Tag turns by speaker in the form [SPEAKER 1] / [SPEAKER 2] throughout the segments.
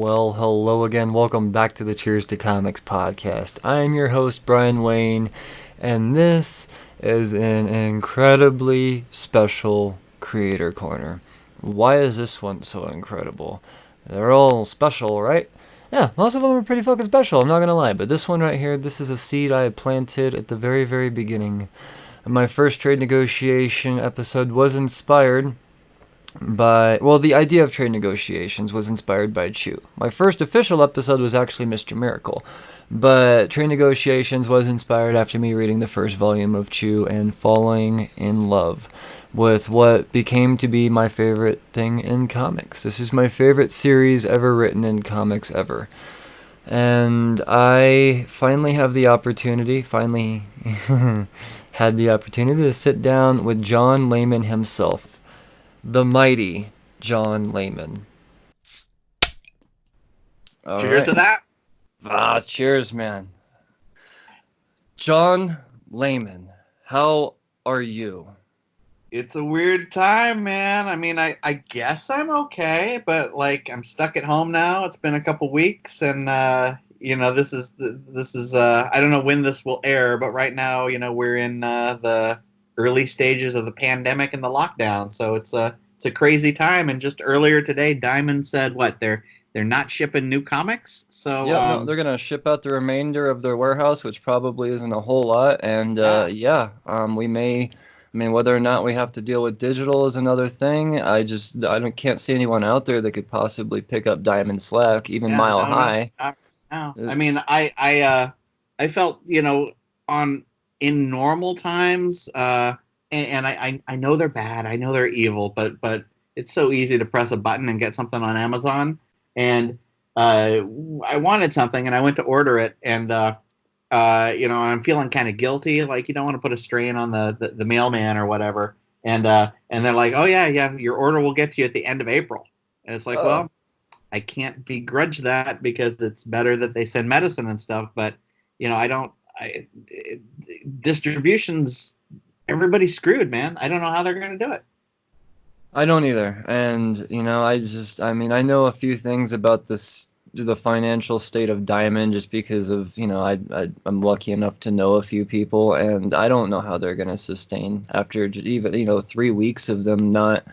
[SPEAKER 1] Well, hello again. Welcome back to the Cheers to Comics podcast. I am your host, Brian Wayne, and this is an incredibly special Creator Corner. Why is this one so incredible? They're all special, right? Yeah, most of them are pretty fucking special, I'm not gonna lie, but this one right here, this is a seed I planted at the very, very beginning. My first trade negotiation episode was inspired the idea of trade negotiations was inspired by Chew. My first official episode was actually Mr. Miracle, but trade negotiations was inspired after me reading the first volume of Chew and falling in love with what became to be my favorite thing in comics. This is my favorite series ever written in comics ever. And I finally had the opportunity to sit down with John Layman himself. The mighty John Layman.
[SPEAKER 2] Cheers to that.
[SPEAKER 1] Cheers, man. John Layman, how are you?
[SPEAKER 2] It's a weird time, man. I mean, I guess I'm okay, but like I'm stuck at home now. It's been a couple weeks, and this is I don't know when this will air, but right now, we're in the early stages of the pandemic and the lockdown, so it's a crazy time. And just earlier today, Diamond said they're not shipping new comics. So
[SPEAKER 1] no, they're gonna ship out the remainder of their warehouse, which probably isn't a whole lot. And we may. I mean, whether or not we have to deal with digital is another thing. Can't see anyone out there that could possibly pick up Diamond slack, even Mile High.
[SPEAKER 2] No. I mean, I felt in normal times, and I know they're bad, I know they're evil, but it's so easy to press a button and get something on Amazon. And I wanted something, and I went to order it, and I'm feeling kind of guilty, like you don't want to put a strain on the mailman or whatever. And they're like, oh yeah, your order will get to you at the end of April. And it's like, well, I can't begrudge that because it's better that they send medicine and stuff. But distribution's, everybody's screwed, man. I don't know how they're going to do it.
[SPEAKER 1] I don't either. And, I know a few things about the financial state of Diamond just because of, I'm lucky enough to know a few people, and I don't know how they're going to sustain after even, 3 weeks of them not,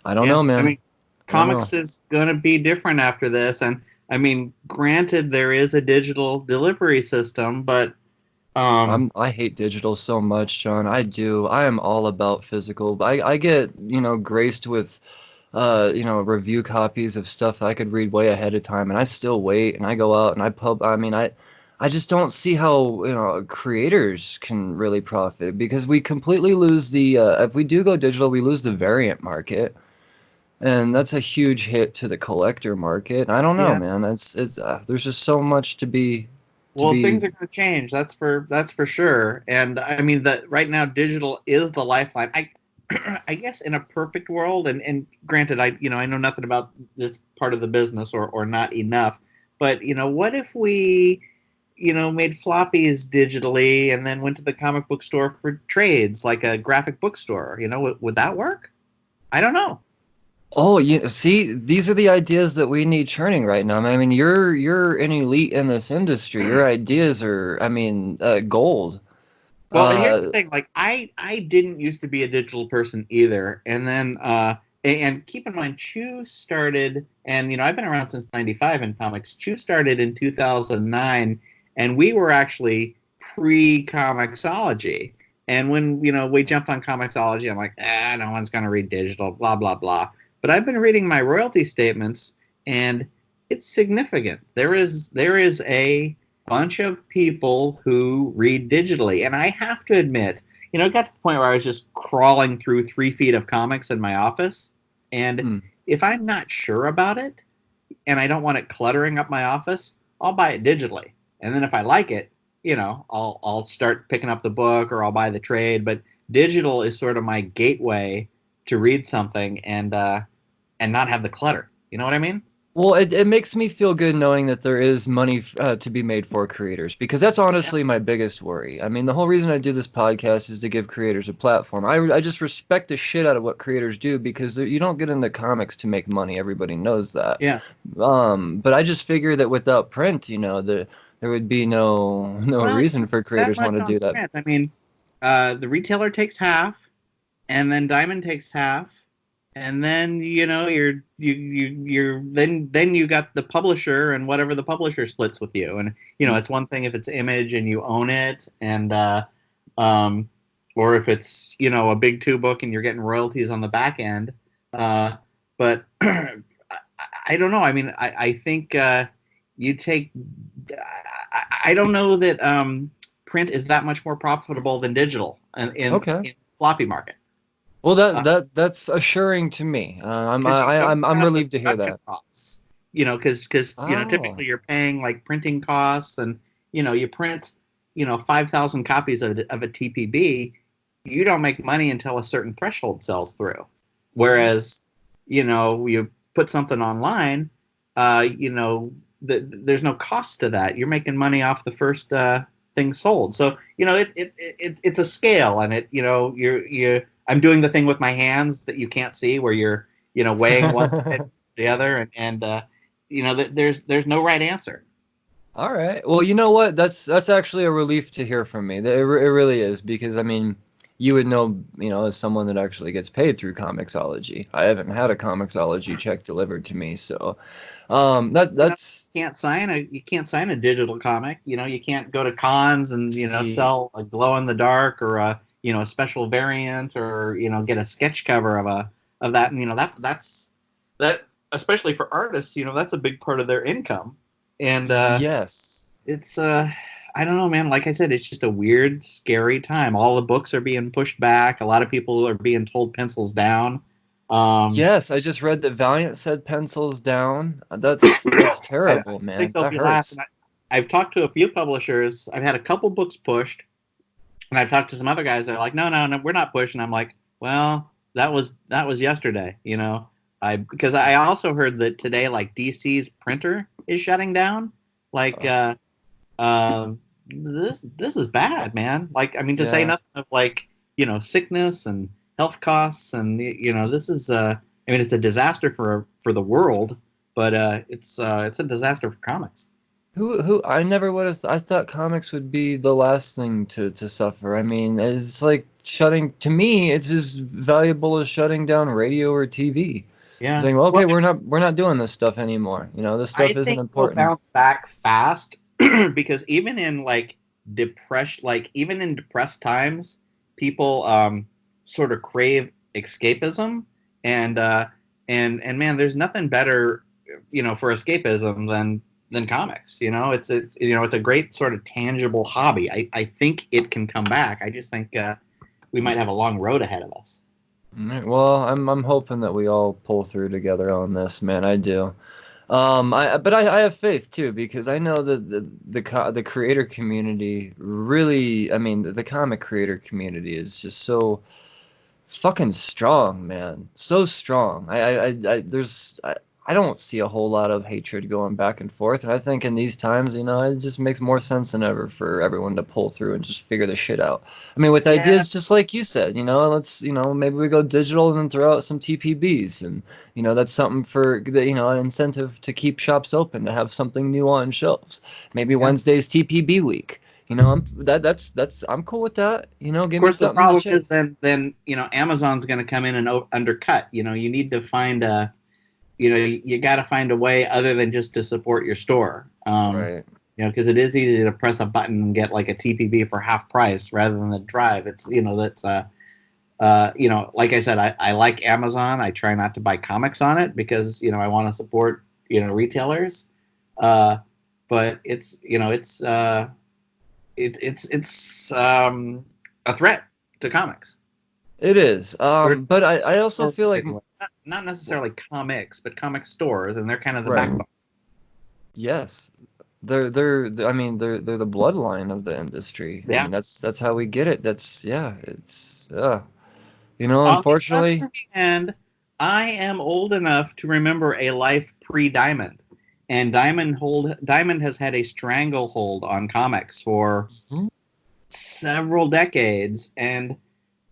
[SPEAKER 1] I don't know, man.
[SPEAKER 2] I mean, comics is going to be different after this. And I mean, granted, there is a digital delivery system, but
[SPEAKER 1] I hate digital so much, John. I do. I am all about physical. I get, graced with, review copies of stuff I could read way ahead of time, and I still wait, and I go out and I just don't see how, creators can really profit, because we completely lose if we do go digital, we lose the variant market. And that's a huge hit to the collector market. I don't know, man. It's there's just so much to be.
[SPEAKER 2] Things are going to change. That's for sure. And I mean that right now, digital is the lifeline. I guess in a perfect world, and granted, I know nothing about this part of the business or not enough. But what if we, made floppies digitally and then went to the comic book store for trades, like a graphic bookstore? Would that work? I don't know.
[SPEAKER 1] Oh, see, these are the ideas that we need churning right now. I mean, you're an elite in this industry. Your ideas are, gold.
[SPEAKER 2] Well, and here's the thing: like, I didn't used to be a digital person either, and then and keep in mind, Chew started, and I've been around since '95 in comics. Chew started in 2009, and we were actually pre-Comixology. And when we jumped on Comixology, I'm like, no one's gonna read digital, blah blah blah. But I've been reading my royalty statements, and it's significant. There is a bunch of people who read digitally, and I have to admit, it got to the point where I was just crawling through 3 feet of comics in my office, and if I'm not sure about it, and I don't want it cluttering up my office, I'll buy it digitally, and then if I like it, I'll start picking up the book or I'll buy the trade. But digital is sort of my gateway to read something and not have the clutter. You know what I mean?
[SPEAKER 1] Well, it makes me feel good knowing that there is money to be made for creators, because that's
[SPEAKER 2] Yeah.
[SPEAKER 1] honestly my biggest worry. I mean, the whole reason I do this podcast is to give creators a platform. I just respect the shit out of what creators do, because you don't get into comics to make money. Everybody knows that.
[SPEAKER 2] Yeah.
[SPEAKER 1] But I just figure that without print, there would be no
[SPEAKER 2] Well, it's
[SPEAKER 1] reason
[SPEAKER 2] not
[SPEAKER 1] for
[SPEAKER 2] that
[SPEAKER 1] creators want
[SPEAKER 2] much
[SPEAKER 1] to
[SPEAKER 2] on
[SPEAKER 1] do that.
[SPEAKER 2] print. I mean, the retailer takes half, and then Diamond takes half, and then you're then you got the publisher and whatever the publisher splits with you. And it's one thing if it's Image and you own it, and um, or if it's a big two book and you're getting royalties on the back end. But I don't know. I mean, I think you take. I don't know that print is that much more profitable than digital
[SPEAKER 1] Okay.
[SPEAKER 2] in floppy market.
[SPEAKER 1] Well,
[SPEAKER 2] Uh,
[SPEAKER 1] that's assuring to me.
[SPEAKER 2] because you don't
[SPEAKER 1] I'm
[SPEAKER 2] have the
[SPEAKER 1] relieved to hear
[SPEAKER 2] production
[SPEAKER 1] that.
[SPEAKER 2] costs. Because
[SPEAKER 1] Oh,
[SPEAKER 2] typically you're paying like printing costs, and you print 5,000 copies of a TPB. You don't make money until a certain threshold sells through. Whereas you put something online, there's no cost to that. You're making money off the first thing sold. So it's a scale, and you're I'm doing the thing with my hands that you can't see, where you're weighing one side the other, there's no right answer.
[SPEAKER 1] all right. Well, you know what? That's actually a relief to hear from me. It really is, because I mean, you would know, as someone that actually gets paid through Comixology. I haven't had a Comixology check delivered to me, so
[SPEAKER 2] You know,
[SPEAKER 1] that's
[SPEAKER 2] you can't sign a digital comic. You can't go to cons and
[SPEAKER 1] see.
[SPEAKER 2] sell a glow in the dark, or a special variant, or get a sketch cover of that. And that especially for artists, that's a big part of their income. And
[SPEAKER 1] Yes.
[SPEAKER 2] it's I don't know, man. Like I said, it's just a weird, scary time. All the books are being pushed back. A lot of people are being told pencils down. Um,
[SPEAKER 1] Yes, I just read that Valiant said pencils down. That's
[SPEAKER 2] I
[SPEAKER 1] terrible,
[SPEAKER 2] think
[SPEAKER 1] man.
[SPEAKER 2] they'll
[SPEAKER 1] That
[SPEAKER 2] be last.
[SPEAKER 1] hurts.
[SPEAKER 2] And I've talked to a few publishers. I've had a couple books pushed, and I've talked to some other guys that are like, no, no, no, we're not pushing. I'm like, well, that was yesterday, because I also heard that today, like DC's printer is shutting down. Like,
[SPEAKER 1] Oh,
[SPEAKER 2] this is bad, man. Like, I mean, to say
[SPEAKER 1] yeah.
[SPEAKER 2] nothing of like sickness and health costs, and this is I mean, it's a disaster for the world, but it's a disaster for comics.
[SPEAKER 1] Who I never would have I thought comics would be the last thing to suffer. I mean, it's like shutting to me, it's as valuable as shutting down radio or TV.
[SPEAKER 2] Yeah.
[SPEAKER 1] Saying, well,
[SPEAKER 2] Well,
[SPEAKER 1] okay, we're not doing this stuff anymore. This stuff
[SPEAKER 2] I
[SPEAKER 1] isn't
[SPEAKER 2] think we'll
[SPEAKER 1] important.
[SPEAKER 2] bounce back fast because even in like depression, like even in depressed times, people sort of crave escapism, and and man, there's nothing better, for escapism than comics. It's a great sort of tangible hobby. I think it can come back. I just think we might have a long road ahead of us.
[SPEAKER 1] Alright, well, I'm hoping that we all pull through together on this, man. I do. But I have faith too, because I know that the creator community really, I mean, the comic creator community is just so fucking strong, man. So strong. I don't see a whole lot of hatred going back and forth, and I think in these times, it just makes more sense than ever for everyone to pull through and just figure this shit out. I mean, with
[SPEAKER 2] Yeah.
[SPEAKER 1] ideas just like you said, let's, maybe we go digital and then throw out some TPBs, and that's something for the, an incentive to keep shops open, to have something new on shelves. Maybe
[SPEAKER 2] Yeah.
[SPEAKER 1] Wednesday's TPB week. That's I'm cool with that.
[SPEAKER 2] Of
[SPEAKER 1] Give me
[SPEAKER 2] course, the
[SPEAKER 1] something to
[SPEAKER 2] problem
[SPEAKER 1] check.
[SPEAKER 2] is then Amazon's going to come in and undercut. You need to find a you got to find a way other than just to support your store.
[SPEAKER 1] Right.
[SPEAKER 2] Because it is easy to press a button and get like a TPB for half price rather than the drive. It's that's like I said, I like Amazon. I try not to buy comics on it because I want to support retailers. But it's a threat to comics.
[SPEAKER 1] It is.
[SPEAKER 2] They're
[SPEAKER 1] But I also
[SPEAKER 2] stores
[SPEAKER 1] feel like,
[SPEAKER 2] anyway. Not necessarily comics, but comic stores, and they're kind of the
[SPEAKER 1] right.
[SPEAKER 2] backbone.
[SPEAKER 1] Yes. I mean, they're the bloodline of the industry. I
[SPEAKER 2] Yeah.
[SPEAKER 1] mean, that's how we get it. That's, yeah, it's,
[SPEAKER 2] On the
[SPEAKER 1] unfortunately,
[SPEAKER 2] other hand, I am old enough to remember a life pre-Diamond, and Diamond has had a stranglehold on comics for
[SPEAKER 1] Mhm.
[SPEAKER 2] several decades, and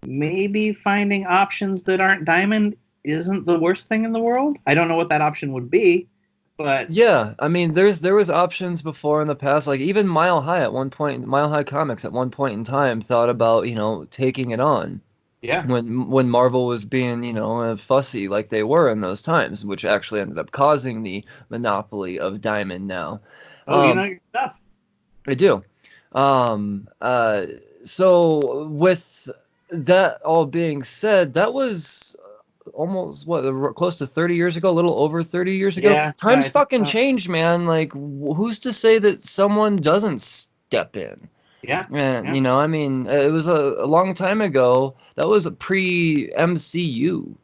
[SPEAKER 2] maybe finding options that aren't Diamond isn't the worst thing in the world. I don't know what that option would be, but
[SPEAKER 1] Yeah, I mean, there was options before in the past, like even Mile High at one point, Mile High Comics at one point in time thought about, taking it on
[SPEAKER 2] yeah.
[SPEAKER 1] when Marvel was being, fussy like they were in those times, which actually ended up causing the monopoly of Diamond now.
[SPEAKER 2] Oh, you
[SPEAKER 1] Um,
[SPEAKER 2] know your stuff.
[SPEAKER 1] I do. Um, uh, so with that all being said, that was almost close to 30 years ago, a little over 30 years ago.
[SPEAKER 2] Yeah,
[SPEAKER 1] Times
[SPEAKER 2] I think
[SPEAKER 1] fucking
[SPEAKER 2] so.
[SPEAKER 1] changed, man. Like who's to say that someone doesn't step in?
[SPEAKER 2] Yeah,
[SPEAKER 1] And
[SPEAKER 2] yeah,
[SPEAKER 1] I mean, it was a long time ago. That was a pre MCU.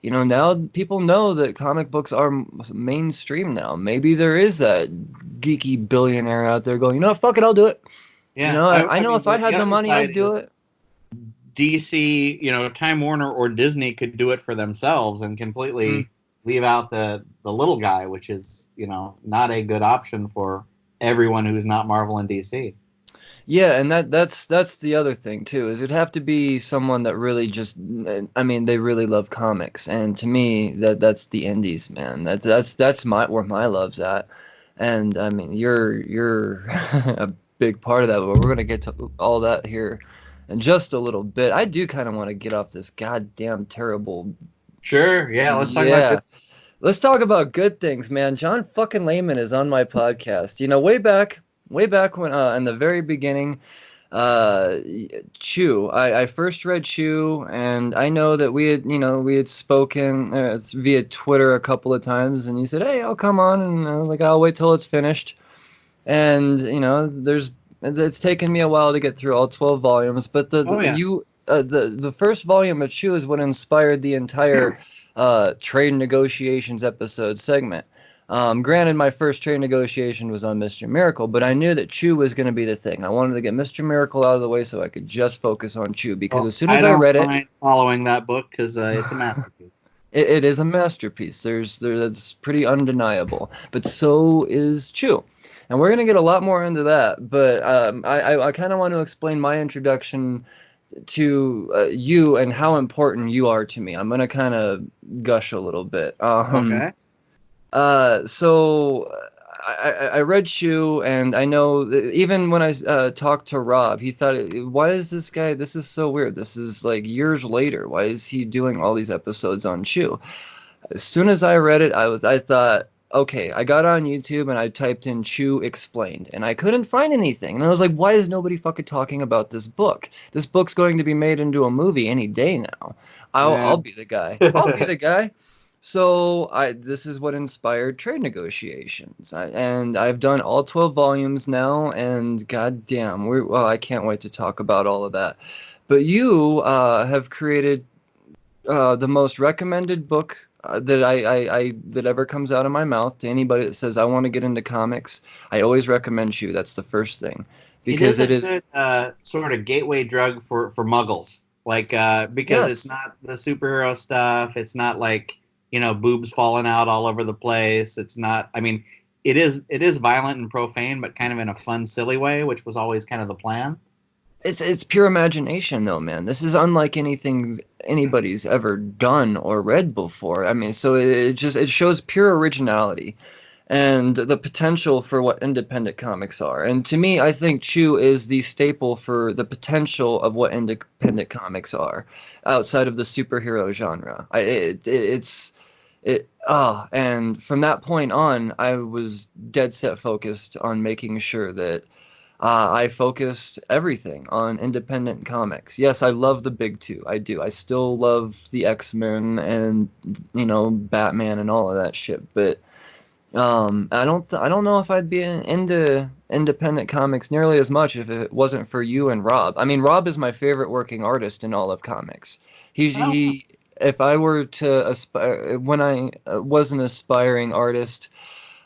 [SPEAKER 1] Now people know that comic books are mainstream now. Maybe there is that geeky billionaire out there going, fuck it, I'll do it.
[SPEAKER 2] yeah.
[SPEAKER 1] I
[SPEAKER 2] I
[SPEAKER 1] know
[SPEAKER 2] mean,
[SPEAKER 1] if I
[SPEAKER 2] the
[SPEAKER 1] had the
[SPEAKER 2] other
[SPEAKER 1] money,
[SPEAKER 2] side
[SPEAKER 1] I'd
[SPEAKER 2] is
[SPEAKER 1] do it.
[SPEAKER 2] DC, Time Warner or Disney could do it for themselves and
[SPEAKER 1] Mm.
[SPEAKER 2] completely leave out the little guy, which is, not a good option for everyone who's not Marvel and DC.
[SPEAKER 1] Yeah, and that's the other thing too, is it'd have to be someone that really just, I mean, they really love comics, and to me, that's the indies, man. That's my where my love's at, and I mean, you're a big part of that, but we're gonna get to all that here in just a little bit. I do kind of want to get off this goddamn terrible.
[SPEAKER 2] Sure, yeah. Let's talk about
[SPEAKER 1] Yeah,
[SPEAKER 2] good.
[SPEAKER 1] let's talk about good things, man. John fucking Layman is on my podcast. Way back when, in the very beginning, uh, Chew. I first read Chew, and I know that we had spoken via Twitter a couple of times, and you said, "Hey, I'll come on," and I was like, "I'll wait till it's finished." And it's taken me a while to get through all 12 volumes, but
[SPEAKER 2] Oh yeah.
[SPEAKER 1] the first volume of Chew is what inspired the entire trade negotiations episode segment. Granted, my first trade negotiation was on Mr. Miracle, but I knew that Chew was going to be the thing. I wanted to get Mr. Miracle out of the way so I could just focus on Chew, because
[SPEAKER 2] Well,
[SPEAKER 1] as soon
[SPEAKER 2] I
[SPEAKER 1] as I
[SPEAKER 2] don't
[SPEAKER 1] read it,
[SPEAKER 2] mind following that book because it's a masterpiece.
[SPEAKER 1] it is a masterpiece. That's pretty undeniable. But so is Chew, and we're gonna get a lot more into that. But I kind of want to explain my introduction to you and how important you are to me. I'm gonna kind of gush a little bit.
[SPEAKER 2] Okay.
[SPEAKER 1] So I read Chew, and I know that even when I talked to Rob, he thought, why is this guy? This is so weird. This is like years later. Why is he doing all these episodes on Chew? As soon as I read it, I thought, okay, I got on YouTube and I typed in Chew explained, and I couldn't find anything. And I was like, why is nobody fucking talking about this book? This book's going to be made into a movie any day now. I'll
[SPEAKER 2] Yeah.
[SPEAKER 1] be the guy. I'll be the guy. So this is what inspired trade negotiations, and I've done all 12 volumes now, and goddamn, well, I can't wait to talk about all of that. But you have created the most recommended book that that ever comes out of my mouth to anybody that says I want to get into comics. I always recommend you. That's the first thing,
[SPEAKER 2] It is
[SPEAKER 1] because
[SPEAKER 2] a
[SPEAKER 1] it is.
[SPEAKER 2] good sort of gateway drug for muggles. Like because it's
[SPEAKER 1] Yes,
[SPEAKER 2] not the superhero stuff. It's not like boobs falling out all over the place. It's not. I mean, it is violent and profane, but kind of in a fun, silly way, which was always kind of the plan.
[SPEAKER 1] it's pure imagination though, man. This is unlike anything anybody's ever done or read before. I mean, so it shows pure originality and the potential for what independent comics are. And to me, I think Chew is the staple for the potential of what independent comics are outside of the superhero genre. And from that point on, I was dead set focused on making sure that I focused everything on independent comics. Yes, I love the big two. I do. I still love the X-Men and Batman and all of that shit. But I don't know if I'd be into independent comics nearly as much if it wasn't for you and Rob. I mean, Rob is my favorite working artist in all of comics.
[SPEAKER 2] Oh,
[SPEAKER 1] He if I were to aspire when I was an aspiring artist,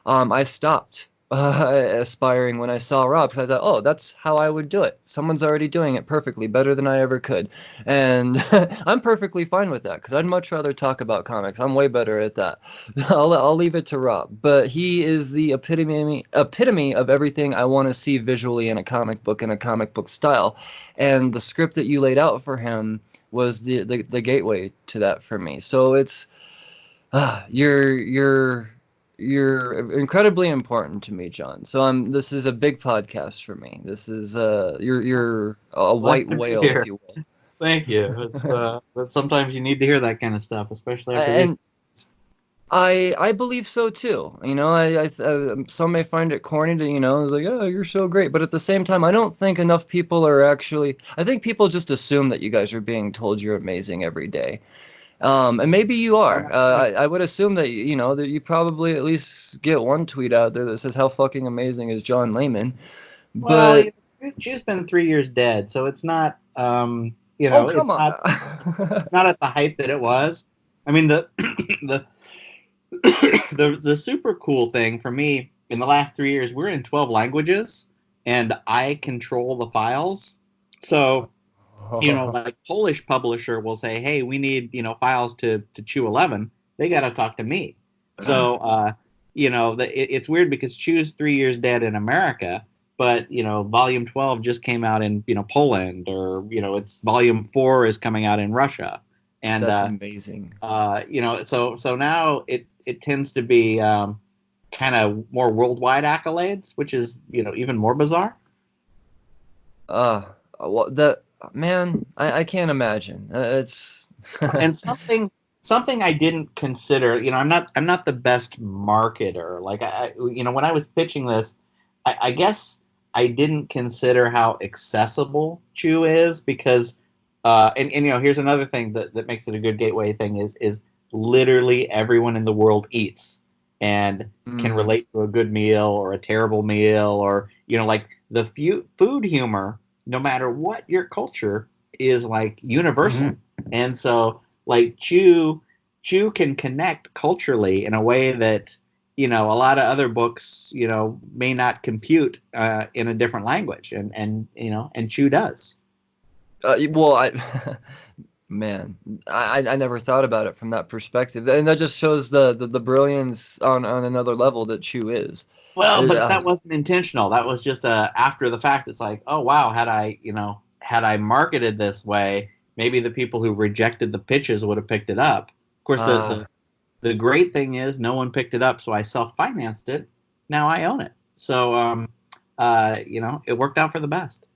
[SPEAKER 1] I stopped aspiring when I saw Rob, because I thought, oh, that's how I would do it. Someone's already doing it perfectly, better than I ever could. And I'm perfectly fine with that, because I'd much rather talk about comics. I'm way better at that. I'll leave it to Rob. But he is the epitome of everything I want to see visually in a comic book, in a comic book style. And the script that you laid out for him was the gateway to that for me. So it's you're incredibly important to me, John. So this is a big podcast for me. This is you're a
[SPEAKER 2] Glad
[SPEAKER 1] white
[SPEAKER 2] to be
[SPEAKER 1] whale, if
[SPEAKER 2] here.
[SPEAKER 1] you will.
[SPEAKER 2] Thank you. It's but sometimes you need to hear that kind of stuff, especially after these.
[SPEAKER 1] And I believe so too. You know, some may find it corny to, it's like, oh, you're so great, but at the same time, I don't think enough people are actually. I think people just assume that you guys are being told you're amazing every day. And maybe you are. I would assume that that you probably at least get one tweet out there that says how fucking amazing is John Layman.
[SPEAKER 2] Well,
[SPEAKER 1] But
[SPEAKER 2] Chew's been 3 years dead, so it's not.
[SPEAKER 1] oh, come
[SPEAKER 2] It's
[SPEAKER 1] on.
[SPEAKER 2] not. It's not at the height that it was. I mean, the the the super cool thing for me in the last 3 years, we're in 12 languages, and I control the files. So like Polish publisher will say, "Hey, we need files to Chew 11." They got to talk to me. So it's weird because Chew's 3 years dead in America, but Volume 12 just came out in Poland, or it's Volume 4 is coming out in Russia, and
[SPEAKER 1] That's amazing.
[SPEAKER 2] so now it tends to be kind of more worldwide accolades, which is even more bizarre.
[SPEAKER 1] Well, that man, I can't imagine. It's
[SPEAKER 2] And something I didn't consider. I'm not the best marketer. Like when I was pitching this, I guess I didn't consider how accessible Chew is, because and here's another thing that makes it a good gateway thing is literally everyone in the world eats and can
[SPEAKER 1] mm,
[SPEAKER 2] relate to a good meal or a terrible meal, or like the food humor, no matter what your culture, is like universal. And so like Chew can connect culturally in a way that a lot of other books may not compute in a different language, and Chew does.
[SPEAKER 1] well, man, I never thought about it from that perspective, and that just shows the brilliance on another level that Chew is.
[SPEAKER 2] Well,
[SPEAKER 1] Is,
[SPEAKER 2] but that wasn't intentional. That was just after the fact. It's like, oh wow, had I marketed this way, maybe the people who rejected the pitches would have picked it up. Of course, the great thing is no one picked it up, so I self-financed it. Now I own it. So it worked out for the best.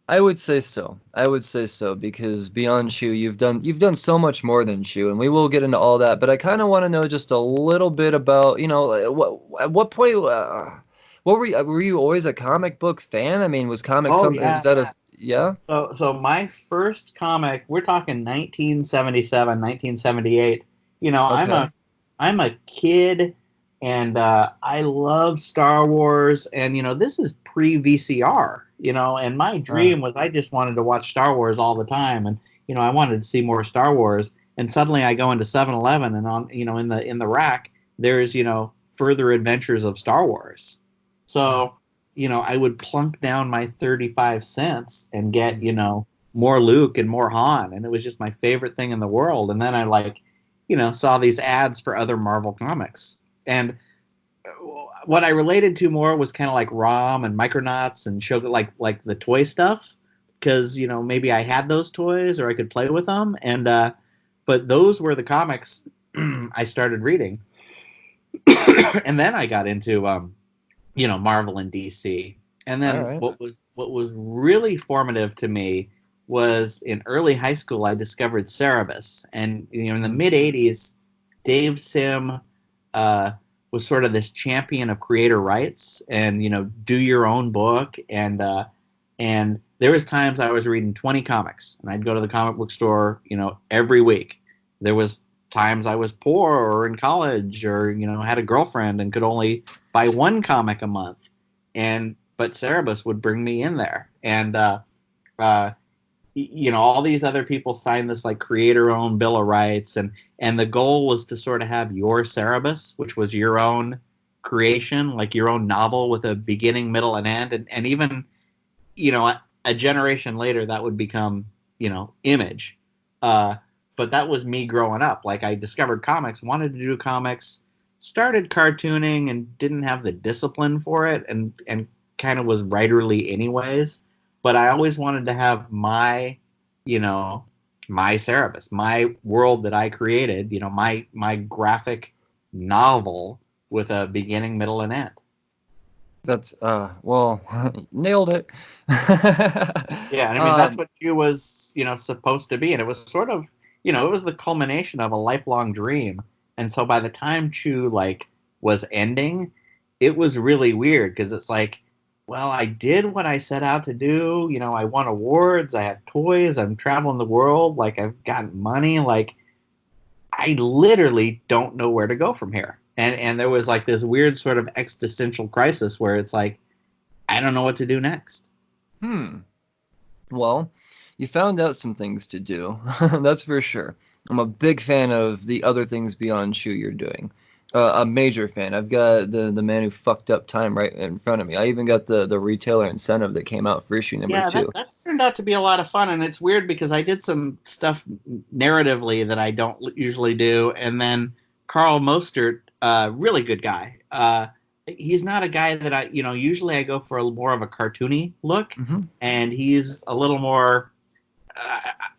[SPEAKER 1] I would say so. I would say so, because beyond Chew, you've done so much more than Chew, and we will get into all that. But I kind of want to know just a little bit about, at what point, what were you always a comic book fan? I mean, was comics
[SPEAKER 2] Oh
[SPEAKER 1] something?
[SPEAKER 2] yeah.
[SPEAKER 1] Was that a yeah?
[SPEAKER 2] So my first comic, we're talking 1977, 1978.
[SPEAKER 1] Okay.
[SPEAKER 2] I'm a kid, and I love Star Wars, and this is pre VCR, and my
[SPEAKER 1] Uh,
[SPEAKER 2] dream was I just wanted to watch Star Wars all the time, and I wanted to see more Star Wars, and suddenly I go into 7-Eleven, and on in the rack there's further adventures of Star Wars.
[SPEAKER 1] uh,
[SPEAKER 2] So I would plunk down my 35 cents and get, more Luke and more Han. And it was just my favorite thing in the world. And then I saw these ads for other Marvel comics. And what I related to more was kind of like ROM and Micronauts and show like the toy stuff. Cause, maybe I had those toys or I could play with them. And, but those were the comics I started reading. And then I got into, Marvel and DC. And
[SPEAKER 1] all
[SPEAKER 2] then
[SPEAKER 1] right.
[SPEAKER 2] what was really formative to me was in early high school I discovered Cerebus, and in the
[SPEAKER 1] Mm,
[SPEAKER 2] mid '80s, Dave Sim uh, was sort of this champion of creator rights, and do your own book, and there was times I was reading 20 comics, and I'd go to the comic book store every week. There was times I was poor or in college or had a girlfriend and could only buy one comic a month, and but Cerebus would bring me in there, and uh, all these other people signed this like creator-owned bill of rights, and the goal was to sort of have your Cerebus, which was your own creation, like your own novel with a beginning, middle, and end, and even, you know, a generation later that would become, you know, Image. But that was me growing up. Like, I discovered comics, wanted to do comics, started cartooning, and didn't have the discipline for it, and kind of was writerly anyways. But I always wanted to have my, you know, my Cerebus, my world that I created, you know, my graphic novel with a beginning, middle, and end.
[SPEAKER 1] That's well, nailed it.
[SPEAKER 2] Yeah, and I mean that's
[SPEAKER 1] um,
[SPEAKER 2] what she was, you know, supposed to be, and it was sort of, you know, it was the culmination of a lifelong dream. And so by the time Chew like was ending, it was really weird because it's like, well, I did what I set out to do. You know, I won awards, I have toys, I'm traveling the world, like I've gotten money, like I literally don't know where to go from here. And there was like this weird sort of existential crisis where it's like, I don't know what to do next.
[SPEAKER 1] hmm. Well, you found out some things to do. That's for sure. I'm a big fan of the other things beyond Chew you're doing. A major fan. I've got the man who fucked up time right in front of me. I even got the retailer incentive that came out for issue number
[SPEAKER 2] Yeah,
[SPEAKER 1] two.
[SPEAKER 2] that's turned out to be a lot of fun, and it's weird because I did some stuff narratively that I don't usually do, and then Carl Mostert, really good guy. He's not a guy that I, you know, usually I go for a more of a cartoony look,
[SPEAKER 1] Hmm.
[SPEAKER 2] and he's a little more.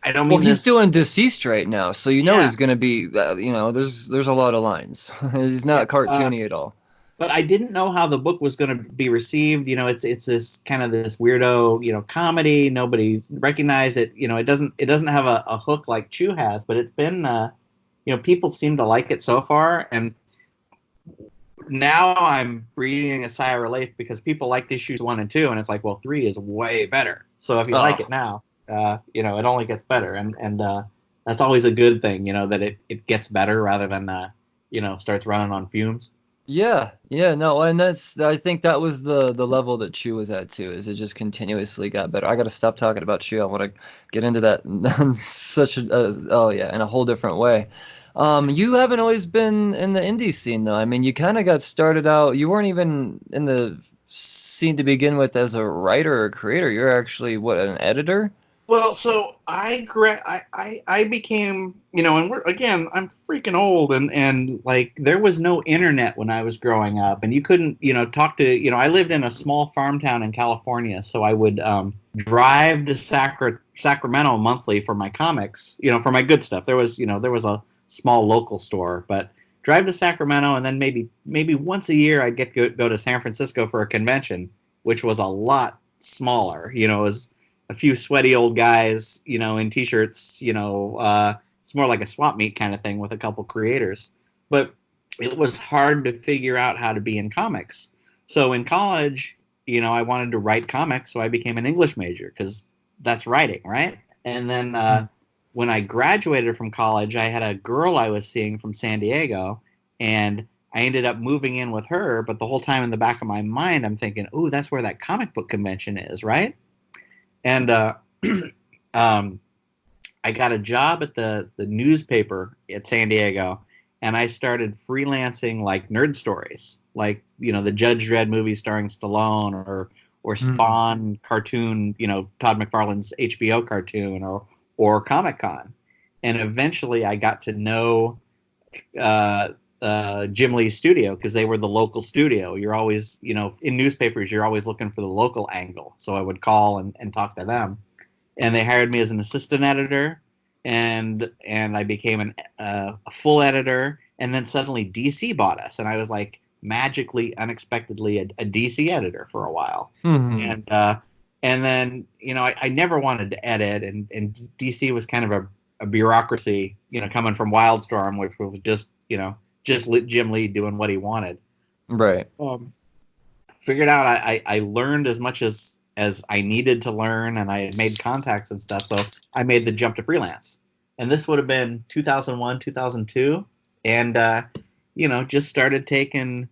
[SPEAKER 2] I don't
[SPEAKER 1] Well,
[SPEAKER 2] mean
[SPEAKER 1] he's
[SPEAKER 2] this.
[SPEAKER 1] doing Deceased right now, so you know
[SPEAKER 2] Yeah,
[SPEAKER 1] he's gonna be. There's a lot of lines. He's
[SPEAKER 2] yeah.
[SPEAKER 1] not cartoony at all.
[SPEAKER 2] But I didn't know how the book was going to be received. You know, it's this kind of this weirdo, you know, comedy. Nobody's recognized it. You know, it doesn't have a hook like Chew has, but it's been, you know, people seem to like it so far. And now I'm breathing a sigh of relief because people like issues 1 and 2, and it's like, well, 3 is way better. So if you like
[SPEAKER 1] Oh,
[SPEAKER 2] it now, you know, it only gets better, and that's always a good thing. You know, that it gets better rather than you know, starts running on fumes.
[SPEAKER 1] yeah, yeah, no, and I think that was the level that Chew was at too, is it just continuously got better. I got to stop talking about Chew. I want to get into that in such a oh yeah, in a whole different way. You haven't always been in the indie scene though. I mean, you kind of got started out. You weren't even in the scene to begin with as a writer or creator. You're actually what, an editor?
[SPEAKER 2] Well, so I became, you know, and we're again, I'm freaking old, and like there was no internet when I was growing up, and you couldn't, you know, talk to, you know, I lived in a small farm town in California, so I would drive to Sacramento monthly for my comics, you know, for my good stuff. There was, you know, there was a small local store, but drive to Sacramento, and then maybe once a year I'd go to San Francisco for a convention, which was a lot smaller, you know, it was a few sweaty old guys, you know, in t-shirts, you know, it's more like a swap meet kind of thing with a couple creators. But it was hard to figure out how to be in comics. So in college, you know, I wanted to write comics, so I became an English major because that's writing, right? And then
[SPEAKER 1] Hmm.
[SPEAKER 2] when I graduated from college, I had a girl I was seeing from San Diego, and I ended up moving in with her. But the whole time in the back of my mind, I'm thinking, "Oh, that's where that comic book convention is, right?" And um, I got a job at the newspaper at San Diego, and I started freelancing like nerd stories, like, you know, the Judge Dredd movie starring Stallone, or
[SPEAKER 1] Hmm.
[SPEAKER 2] Spawn cartoon, you know, Todd McFarlane's HBO cartoon, or Comic Con. And eventually, I got to know uh, Jim Lee's studio because they were the local studio. You're always, you know, in newspapers, you're always looking for the local angle. So I would call and talk to them, and they hired me as an assistant editor, and I became a full editor. And then suddenly DC bought us, and I was like magically, unexpectedly a DC editor for a while,
[SPEAKER 1] Hmm.
[SPEAKER 2] and then, you know, I never wanted to edit, and DC was kind of a bureaucracy, you know, coming from Wildstorm, which was just, you know, just Jim Lee doing what he wanted.
[SPEAKER 1] Right.
[SPEAKER 2] Um, Figured out I learned as much as I needed to learn, and I had made contacts and stuff, so I made the jump to freelance. And this would have been 2001, 2002, and you know, just started taking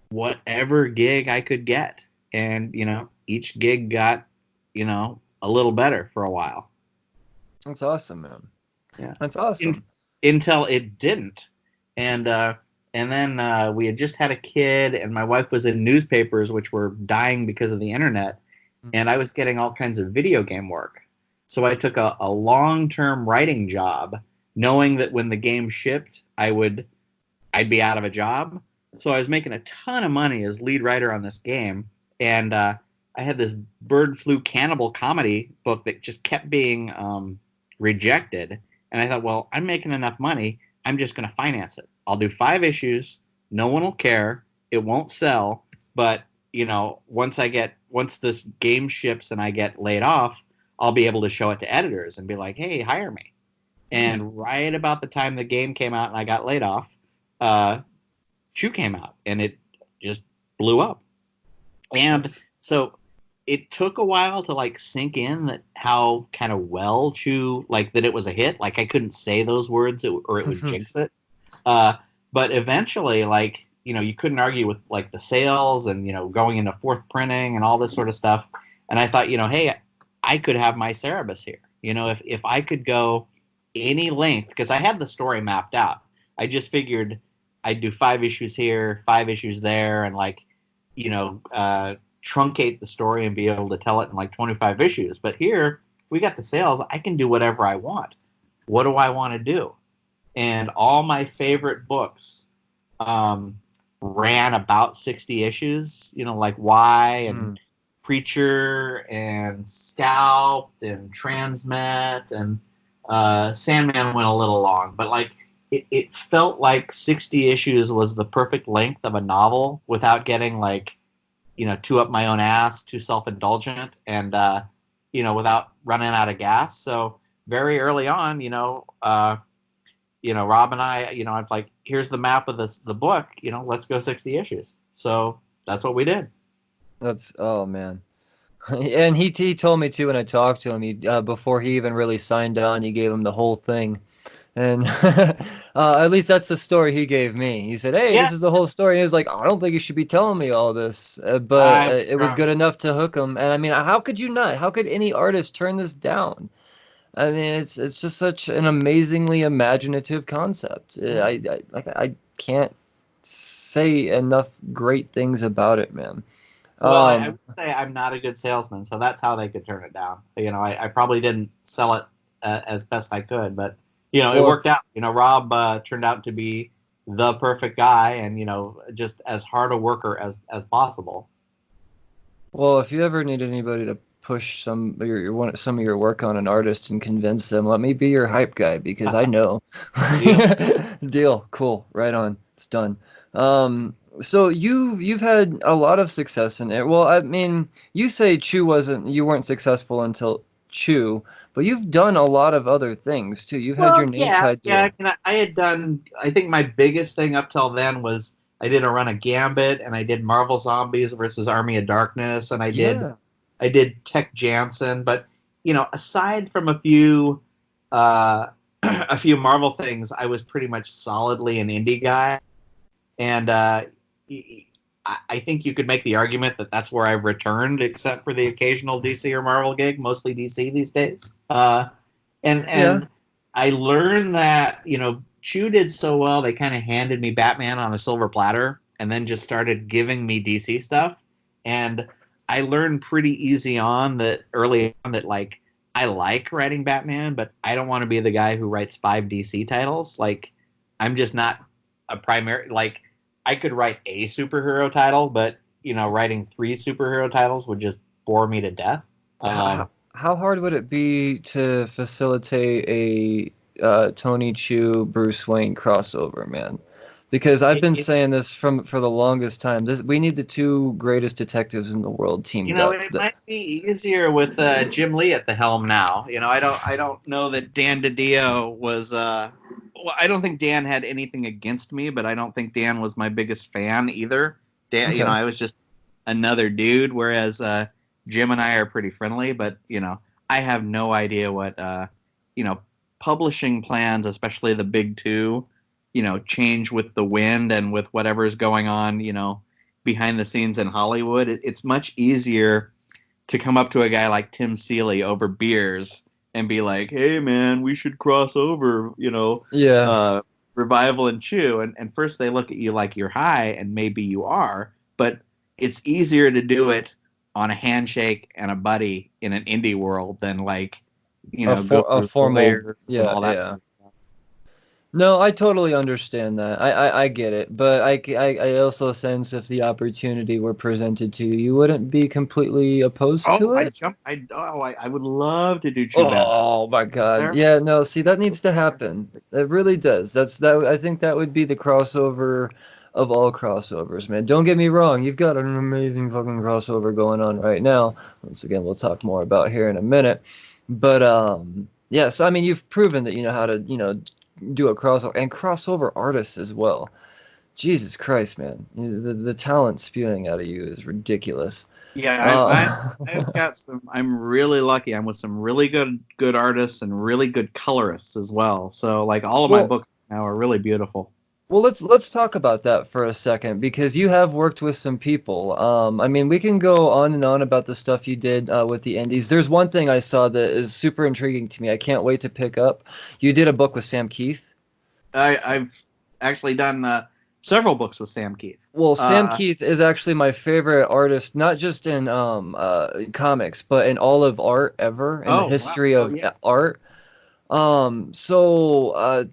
[SPEAKER 2] whatever gig I could get, and you know, each gig got, you know, a little better for a while.
[SPEAKER 1] That's awesome, man.
[SPEAKER 2] Yeah.
[SPEAKER 1] That's
[SPEAKER 2] In,
[SPEAKER 1] awesome.
[SPEAKER 2] until it didn't. And And then we had just had a kid, and my wife was in newspapers, which were dying because of the internet. And I was getting all kinds of video game work. So I took a long-term writing job, knowing that when the game shipped, I'd be out of a job. So I was making a ton of money as lead writer on this game, and I had this bird flu cannibal comedy book that just kept being rejected. And I thought, well, I'm making enough money. I'm just going to finance it. I'll do 5 issues. No one will care. It won't sell. But once this game ships and I get laid off, I'll be able to show it to editors and be like, hey, hire me. And right about the time the game came out and I got laid off, Chew came out, and it just blew up. And so it took a while to like sink in that how kind of well Chew, like that it was a hit. Like I couldn't say those words or it would jinx it. But eventually, like, you couldn't argue with like the sales and, going into fourth printing and all this sort of stuff. And I thought, hey, I could have my Cerebus here. If I could go any length, because I had the story mapped out. I just figured I'd do 5 issues here, 5 issues there, and like, truncate the story and be able to tell it in like 25 issues. But here we got the sales. I can do whatever I want. What do I want to do? And all my favorite books ran about 60 issues, like Y and Preacher and Scalped and Transmet, and Sandman went a little long, but like it felt like 60 issues was the perfect length of a novel without getting like, too up my own ass, too self-indulgent, and without running out of gas. So very early on, Rob and I, I was like, here's the map of the book, let's go 60 issues. So that's what we did.
[SPEAKER 1] Oh man. And he told me too when I talked to him, before he even really signed on, he gave him the whole thing. And at least that's the story he gave me. He said, hey,
[SPEAKER 2] Yeah.
[SPEAKER 1] this is the whole story. And he was like, I don't think you should be telling me all this. But it was good enough to hook him. And I mean, how could you not? How could any artist turn this down? I mean, it's just such an amazingly imaginative concept. I can't say enough great things about it, man.
[SPEAKER 2] Well, I would say I'm not a good salesman, so that's how they could turn it down. I probably didn't sell it as best I could, but it worked out. Rob turned out to be the perfect guy, and just as hard a worker as possible.
[SPEAKER 1] Well, if you ever need anybody to push some of your work on an artist and convince them, let me be your hype guy, because I know. Deal. Cool. Right on. It's done. So you've had a lot of success in it. Well, I mean, you say you weren't successful until Chew, but you've done a lot of other things too. You've had your name tied to.
[SPEAKER 2] Yeah. I had done. I think my biggest thing up till then was I did a run of Gambit, and I did Marvel Zombies versus Army of Darkness, and I did Tech Jansen. But aside from a few a few Marvel things, I was pretty much solidly an indie guy, and I think you could make the argument that that's where I've returned, except for the occasional DC or Marvel gig, mostly DC these days. And I learned that, Chew did so well, they kind of handed me Batman on a silver platter and then just started giving me DC stuff. And I learned pretty early on that, like, I like writing Batman, but I don't want to be the guy who writes 5 DC titles. Like, I'm just not a primary, like, I could write a superhero title, but, writing 3 superhero titles would just bore me to death.
[SPEAKER 1] How hard would it be to facilitate a Tony Chu Bruce Wayne crossover, man? Because I've been saying this for the longest time. We need the 2 greatest detectives in the world teamed up.
[SPEAKER 2] It might be easier with Jim Lee at the helm now. I don't know that Dan DiDio was. Well, I don't think Dan had anything against me, but I don't think Dan was my biggest fan either. Dan,
[SPEAKER 1] Okay.
[SPEAKER 2] I was just another dude. Whereas Jim and I are pretty friendly, but I have no idea what publishing plans, especially the big 2, change with the wind and with whatever's going on, behind the scenes in Hollywood. It's much easier to come up to a guy like Tim Seeley over beers and be like, hey man, we should cross over, Revival and Chew, and first they look at you like you're high, and maybe you are, but it's easier to do it on a handshake and a buddy in an indie world than like, go
[SPEAKER 1] a
[SPEAKER 2] through
[SPEAKER 1] formal,
[SPEAKER 2] lawyers and
[SPEAKER 1] yeah,
[SPEAKER 2] all that
[SPEAKER 1] yeah.
[SPEAKER 2] kind of stuff.
[SPEAKER 1] No, I totally understand that. I get it, but I also sense if the opportunity were presented to you, you wouldn't be completely opposed
[SPEAKER 2] Oh,
[SPEAKER 1] to it.
[SPEAKER 2] I would love to do Chew Bad.
[SPEAKER 1] Oh my God.
[SPEAKER 2] There,
[SPEAKER 1] Yeah, no, see that needs to happen. It really does. I think that would be the crossover of all crossovers, man. Don't get me wrong, you've got an amazing fucking crossover going on right now. Once again, we'll talk more about here in a minute. But yes, I mean you've proven that you know how to, do a crossover and crossover artists as well. Jesus Christ, man. The talent spewing out of you is ridiculous.
[SPEAKER 2] yeah,
[SPEAKER 1] Uh,
[SPEAKER 2] I've got some. I'm really lucky. I'm with some really good artists and really good colorists as well. So like all of my
[SPEAKER 1] well,
[SPEAKER 2] books now are really beautiful.
[SPEAKER 1] Well, let's talk about that for a second because you have worked with some people. I mean, we can go on and on about the stuff you did with the indies. There's one thing I saw that is super intriguing to me. I can't wait to pick up. You did a book with Sam Keith.
[SPEAKER 2] I've actually done several books with Sam Keith.
[SPEAKER 1] Well, Sam
[SPEAKER 2] Uh,
[SPEAKER 1] Keith is actually my favorite artist, not just in comics, but in all of art ever, in the
[SPEAKER 2] oh wow!
[SPEAKER 1] history
[SPEAKER 2] Oh
[SPEAKER 1] of
[SPEAKER 2] yeah.
[SPEAKER 1] art. So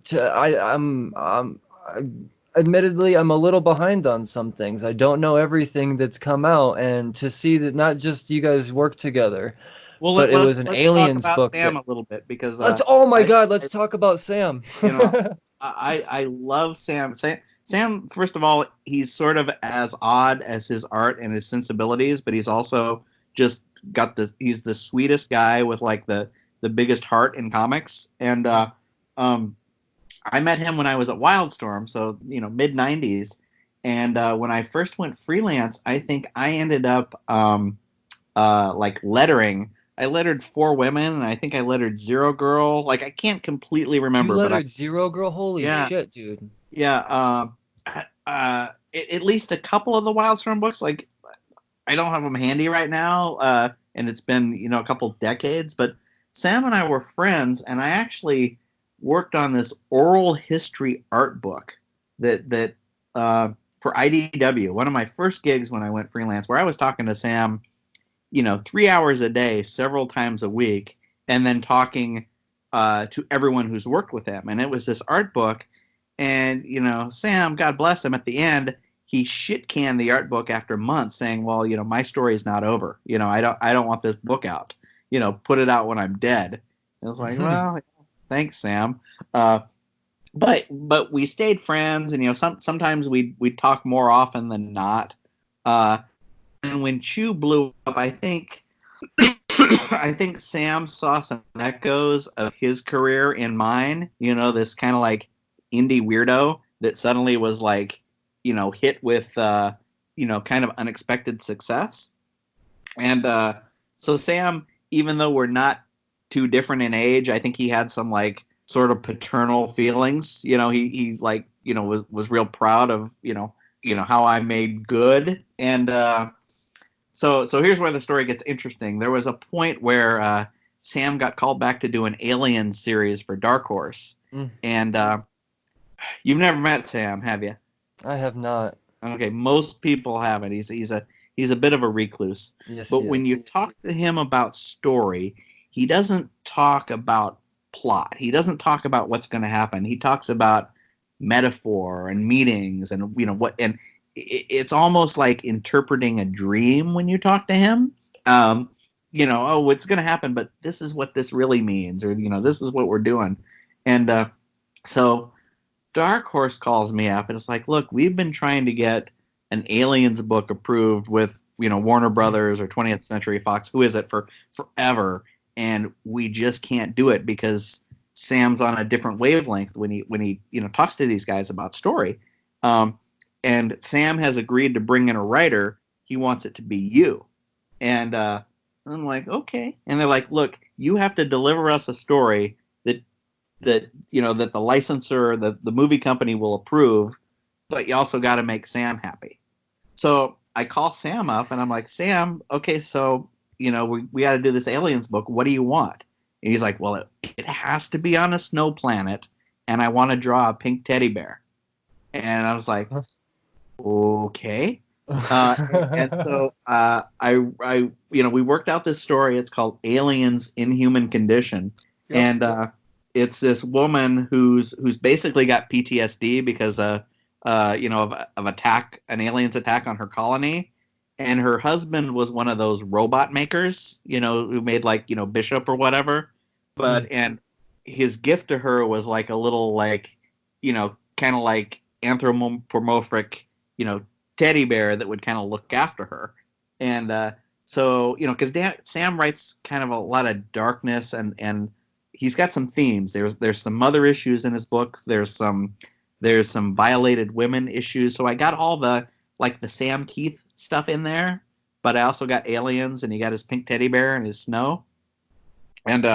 [SPEAKER 1] admittedly, I'm a little behind on some things. I don't know everything that's come out, and to see that not just you guys work together,
[SPEAKER 2] Well,
[SPEAKER 1] but it was an
[SPEAKER 2] let's talk
[SPEAKER 1] aliens
[SPEAKER 2] about
[SPEAKER 1] book
[SPEAKER 2] Sam
[SPEAKER 1] that
[SPEAKER 2] a little bit because
[SPEAKER 1] oh my
[SPEAKER 2] I,
[SPEAKER 1] God,
[SPEAKER 2] I
[SPEAKER 1] let's talk about Sam.
[SPEAKER 2] you know I love Sam. Sam, first of all, he's sort of as odd as his art and his sensibilities, but he's also just got this. He's the sweetest guy with like the biggest heart in comics. And um, I met him when I was at Wildstorm, so mid '90s. And when I first went freelance, I think I ended up like lettering. I lettered 4 women, and I think I lettered Zero Girl. Like I can't completely
[SPEAKER 1] You
[SPEAKER 2] remember, but
[SPEAKER 1] lettered Zero Girl? Holy
[SPEAKER 2] yeah,
[SPEAKER 1] shit, dude.
[SPEAKER 2] yeah. At least a couple of the Wildstorm books, like I don't have them handy right now, and it's been a couple decades. But Sam and I were friends, and I actually worked on this oral history art book that for IDW, one of my first gigs when I went freelance, where I was talking to Sam, 3 hours a day, several times a week, and then talking to everyone who's worked with him. And it was this art book, and Sam, God bless him, at the end he shit canned the art book after months, saying, "Well, my story is not over. I don't want this book out. Put it out when I'm dead." And I was like, "Well, thanks, Sam." But we stayed friends, and sometimes we talk more often than not. And when Chew blew up, I think I think Sam saw some echoes of his career in mine. This kind of like indie weirdo that suddenly was like, hit with kind of unexpected success. And so Sam, even though we're not too different in age, I think he had some like sort of paternal feelings. He like was real proud of how I made good. And so here's where the story gets interesting. There was a point where Sam got called back to do an Alien series for Dark Horse,
[SPEAKER 1] Mm,
[SPEAKER 2] and you've never met Sam, have you?
[SPEAKER 1] I have not.
[SPEAKER 2] Okay, most people haven't. He's a bit of a recluse.
[SPEAKER 1] Yes,
[SPEAKER 2] But
[SPEAKER 1] he
[SPEAKER 2] when
[SPEAKER 1] is.
[SPEAKER 2] you talk to him about story, he doesn't talk about plot. He doesn't talk about what's going to happen. He talks about metaphor and meanings and what and it's almost like interpreting a dream when you talk to him. Um, oh, it's going to happen, but this is what this really means, or this is what we're doing. And so Dark Horse calls me up and it's like, look, we've been trying to get an Aliens book approved with Warner Brothers or 20th Century Fox, who is it, for forever, and we just can't do it because Sam's on a different wavelength when he talks to these guys about story. And Sam has agreed to bring in a writer. He wants it to be you. And I'm like, okay. And they're like, look, you have to deliver us a story that the licensor, the movie company will approve, but you also got to make Sam happy. So I call Sam up and I'm like, Sam, okay, so we got to do this Aliens book. What do you want? And he's like, well, it has to be on a snow planet, and I want to draw a pink teddy bear. And I was like, okay. And so we worked out this story. It's called Aliens in Human Condition,
[SPEAKER 1] Yep.
[SPEAKER 2] and it's this woman who's basically got PTSD because of an alien's attack on her colony, and her husband was one of those robot makers, who made like Bishop or whatever, and his gift to her was like a little like kind of like anthropomorphic teddy bear that would kind of look after her. And so, because Sam writes kind of a lot of darkness, and he's got some themes. There's some mother issues in his book. There's some violated women issues. So I got all the Sam Keith stuff in there, but I also got aliens, and he got his pink teddy bear and his snow. And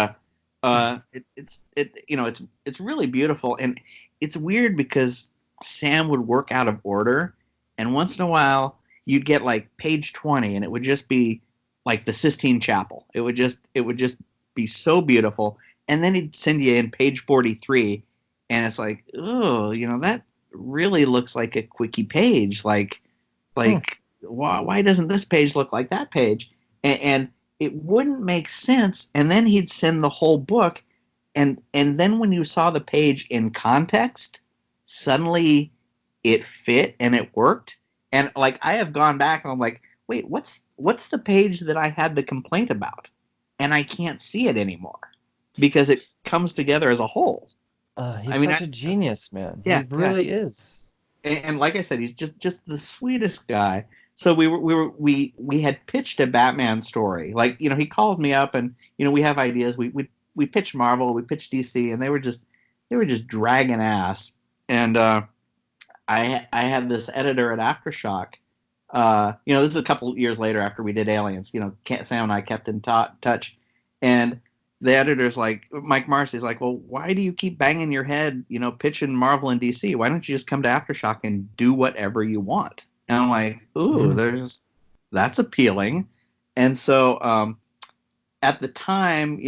[SPEAKER 2] it's really beautiful, and it's weird because Sam would work out of order, and once in a while you'd get like page 20, and it would just be like the Sistine Chapel. It would just be so beautiful, and then he'd send you in page 43, and it's like, oh, that really looks like a quickie page. Why doesn't this page look like that page? And it wouldn't make sense. And then he'd send the whole book, and then when you saw the page in context, suddenly it fit and it worked. And like I have gone back and I'm like, wait, what's the page that I had the complaint about? And I can't see it anymore because it comes together as a whole.
[SPEAKER 1] He's such a genius, man.
[SPEAKER 2] Yeah,
[SPEAKER 1] he really is.
[SPEAKER 2] And like I said, he's just the sweetest guy. So we had pitched a Batman story. Like, he called me up, and we have ideas. We pitched Marvel, we pitched DC, and they were just dragging ass. And I had this editor at Aftershock. This is a couple years later after we did Aliens. Sam and I kept in touch, and the editor's like, Mike Marcy's like, well, why do you keep banging your head, pitching Marvel and DC? Why don't you just come to Aftershock and do whatever you want? And I'm like, ooh, that's appealing. And so at the time,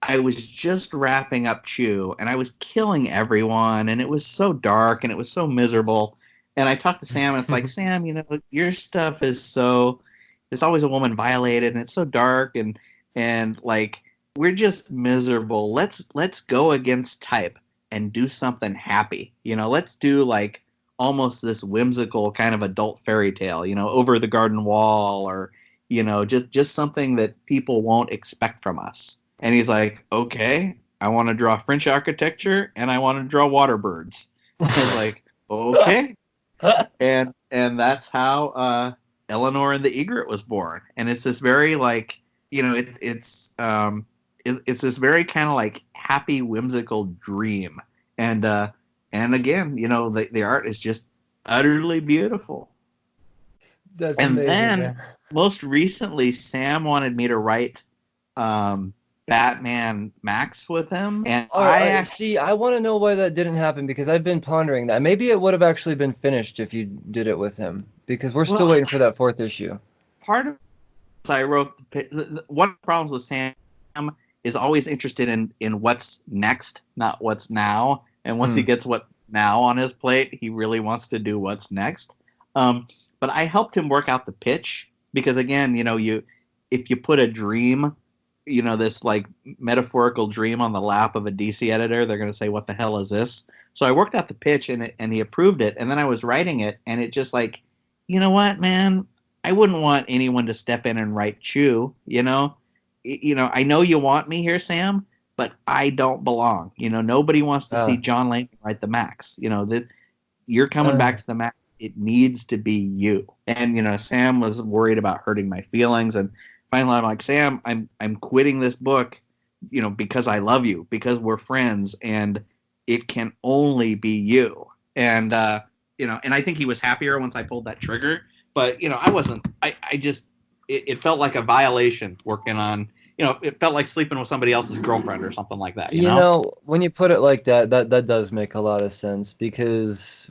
[SPEAKER 2] I was just wrapping up Chew, and I was killing everyone, and it was so dark and it was so miserable. And I talked to Sam, and it's like, Sam, your stuff is so, there's always a woman violated, and it's so dark, and like, we're just miserable. Let's go against type and do something happy. Let's do like almost this whimsical kind of adult fairy tale, Over the Garden Wall, or just something that people won't expect from us. And he's like, okay, I want to draw French architecture, and I want to draw water birds. I was like, okay. And that's how Eleanor and the Egret was born. And it's this very like, it's this very kind of like happy, whimsical dream. And again, the art is just utterly beautiful.
[SPEAKER 1] That's
[SPEAKER 2] and
[SPEAKER 1] amazing,
[SPEAKER 2] then
[SPEAKER 1] man.
[SPEAKER 2] Most recently, Sam wanted me to write Batman Max with him, and
[SPEAKER 1] I want to know why that didn't happen, because I've been pondering that. Maybe it would have actually been finished if you did it with him, because we're still waiting for that 4th issue.
[SPEAKER 2] Part of I wrote one of the problems with Sam is always interested in what's next, not what's now. And once he gets what now on his plate, he really wants to do what's next. But I helped him work out the pitch, because again, if you put a dream, this like metaphorical dream on the lap of a DC editor, they're going to say, what the hell is this? So I worked out the pitch, and he approved it. And then I was writing it, and it just like, you know what, man, I wouldn't want anyone to step in and write Chew, I know you want me here, Sam, but I don't belong. Nobody wants to see John Layman write the Max. That you're coming back to the Max. It needs to be you. And Sam was worried about hurting my feelings, and finally I'm like, Sam, I'm quitting this book, because I love you, because we're friends, and it can only be you. And and I think he was happier once I pulled that trigger. But I wasn't. I just it felt like a violation working on. It felt like sleeping with somebody else's girlfriend or something like that. You know,
[SPEAKER 1] when you put it like that, that does make a lot of sense, because,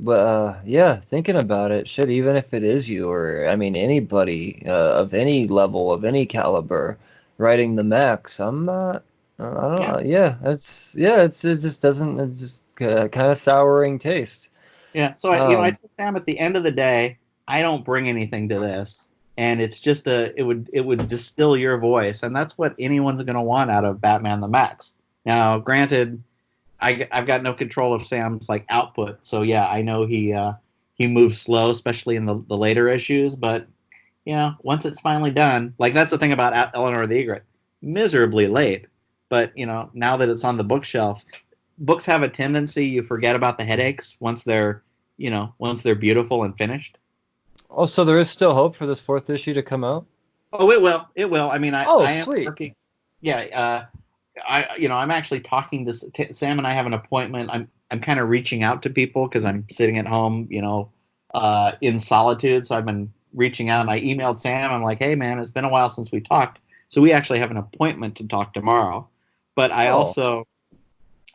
[SPEAKER 1] thinking about it, shit, even if it is you, or I mean anybody of any level, of any caliber, writing the Max, I'm not. I don't know. Yeah, it just doesn't. kind of souring taste.
[SPEAKER 2] Yeah. So I
[SPEAKER 1] Um,
[SPEAKER 2] told Sam at the end of the day, I don't bring anything to this, and it's just it would distill your voice, and that's what anyone's going to want out of Batman the Max. Now, granted, I've got no control of Sam's like output, so yeah, I know he moves slow, especially in the later issues, but once it's finally done, like that's the thing about Eleanor the Egret, miserably late, but now that it's on the bookshelf, books have a tendency you forget about the headaches once they're beautiful and finished.
[SPEAKER 1] oh, so there is still hope for this fourth issue to come out?
[SPEAKER 2] Oh, it will. I mean,
[SPEAKER 1] Oh,
[SPEAKER 2] I am
[SPEAKER 1] sweet.
[SPEAKER 2] working. Yeah, I'm actually talking to Sam, and I have an appointment. I'm kind of reaching out to people because I'm sitting at home, in solitude. So I've been reaching out, and I emailed Sam. I'm like, hey man, it's been a while since we talked. So we actually have an appointment to talk tomorrow. But I
[SPEAKER 1] Oh,
[SPEAKER 2] also,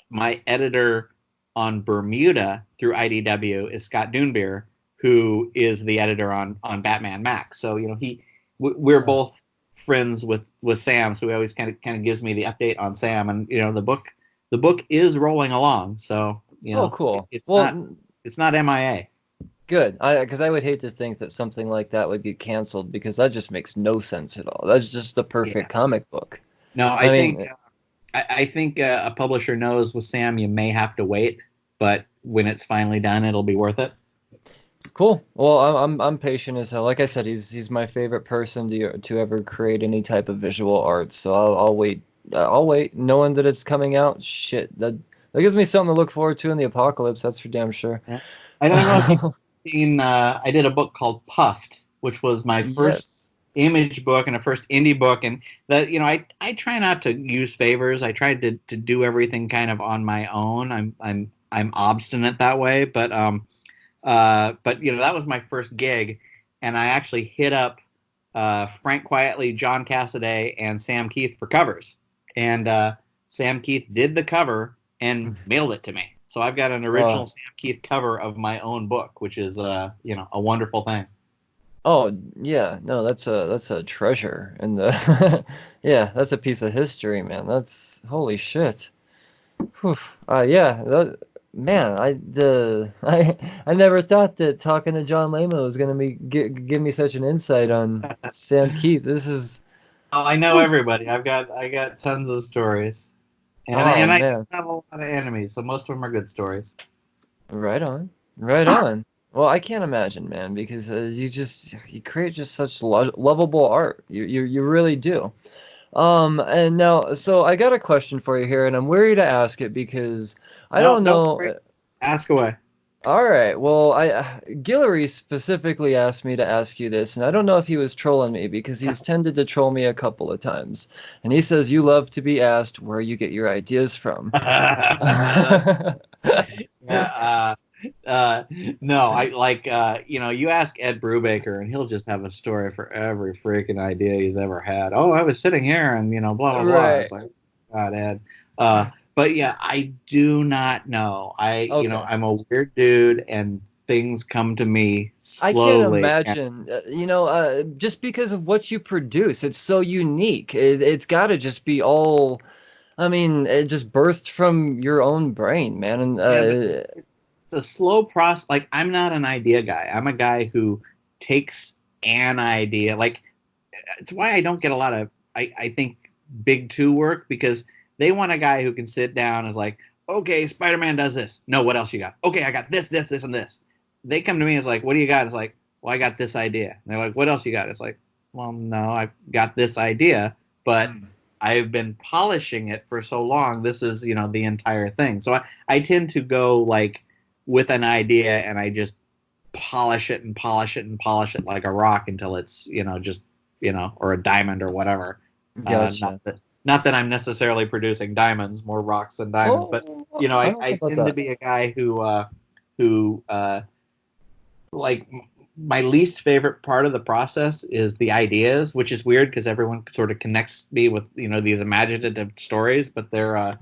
[SPEAKER 2] my editor on Bermuda through IDW is Scott Dunbier, who is the editor on Batman Max. So we're
[SPEAKER 1] uh,
[SPEAKER 2] both friends with Sam, so he always kind of gives me the update on Sam, and the book is rolling along. So
[SPEAKER 1] oh, cool.
[SPEAKER 2] it's
[SPEAKER 1] Well,
[SPEAKER 2] not MIA.
[SPEAKER 1] good. Because I would hate to think that something like that would get canceled because that just makes no sense at all. That's just the
[SPEAKER 2] Yeah.
[SPEAKER 1] perfect comic book.
[SPEAKER 2] No,
[SPEAKER 1] I
[SPEAKER 2] I think
[SPEAKER 1] mean,
[SPEAKER 2] I think a publisher knows with Sam you may have to wait, but when it's finally done, it'll be worth it.
[SPEAKER 1] cool. Well, I'm patient as hell. Like I said, he's my favorite person to ever create any type of visual art. So I'll wait. I'll wait, knowing that it's coming out. Shit, that gives me something to look forward to in the apocalypse. That's for damn sure.
[SPEAKER 2] Yeah. I don't know if you've seen. I did a book called Puffed, which was my first
[SPEAKER 1] Yes.
[SPEAKER 2] image book and a first indie book, and that I try not to use favors. I tried to do everything kind of on my own. I'm obstinate that way, but that was my first gig, and I actually hit up Frank Quietly, John Cassaday, and Sam Keith for covers, and Sam Keith did the cover and mailed it to me. So I've got an
[SPEAKER 1] Uh,
[SPEAKER 2] original Sam Keith cover of my own book, which is a wonderful thing.
[SPEAKER 1] oh yeah, no, that's a treasure, and the yeah, that's a piece of history, man. That's holy shit. Whew. Yeah, man, I never thought that talking to John Layman was gonna give me such an insight on Sam Keith. This is,
[SPEAKER 2] I know
[SPEAKER 1] whew.
[SPEAKER 2] everybody. I got tons of stories, and
[SPEAKER 1] Oh
[SPEAKER 2] and I
[SPEAKER 1] man,
[SPEAKER 2] have a lot of enemies, so most of them are good stories.
[SPEAKER 1] right on, right on. Well, I can't imagine, man, because you create just such lovable art. You really do. And now, so I got a question for you here, and I'm weary to ask it because I
[SPEAKER 2] No,
[SPEAKER 1] don't
[SPEAKER 2] don't
[SPEAKER 1] know.
[SPEAKER 2] worry. Ask away.
[SPEAKER 1] All right. Well, Guillory specifically asked me to ask you this, and I don't know if he was trolling me because he's tended to troll me a couple of times. And he says you love to be asked where you get your ideas from.
[SPEAKER 2] Yeah, no, I like you ask Ed Brubaker and he'll just have a story for every freaking idea he's ever had. Oh, I was sitting here and blah blah blah.
[SPEAKER 1] Right.
[SPEAKER 2] It's like, God, Ed. But yeah, I do not know.
[SPEAKER 1] Okay.
[SPEAKER 2] I'm a weird dude and things come to me
[SPEAKER 1] I can't
[SPEAKER 2] slowly. And
[SPEAKER 1] imagine, just because of what you produce, it's so unique. It's got to just be all. I mean, it just birthed from your own brain, man. And
[SPEAKER 2] yeah, but it's a slow process. Like I'm not an idea guy. I'm a guy who takes an idea. Like it's why I don't get a lot of I think big two work because they want a guy who can sit down and is like, okay, Spider-Man does this. No, what else you got? Okay, I got this, and this. They come to me and it's like, what do you got? It's like, well, I got this idea. And they're like, what else you got? It's like, well, no, I've got this idea, but I've been polishing it for so long. This is, the entire thing. So I tend to go like with an idea and I just polish it and polish it and polish it like a rock until it's just or a diamond or whatever. Not
[SPEAKER 1] gotcha.
[SPEAKER 2] that I'm necessarily producing diamonds, more rocks than diamonds, but
[SPEAKER 1] Oh, I
[SPEAKER 2] I,
[SPEAKER 1] don't know
[SPEAKER 2] I
[SPEAKER 1] about
[SPEAKER 2] tend to
[SPEAKER 1] that.
[SPEAKER 2] be a guy who like my least favorite part of the process is the ideas, which is weird because everyone sort of connects me with these imaginative stories, but they're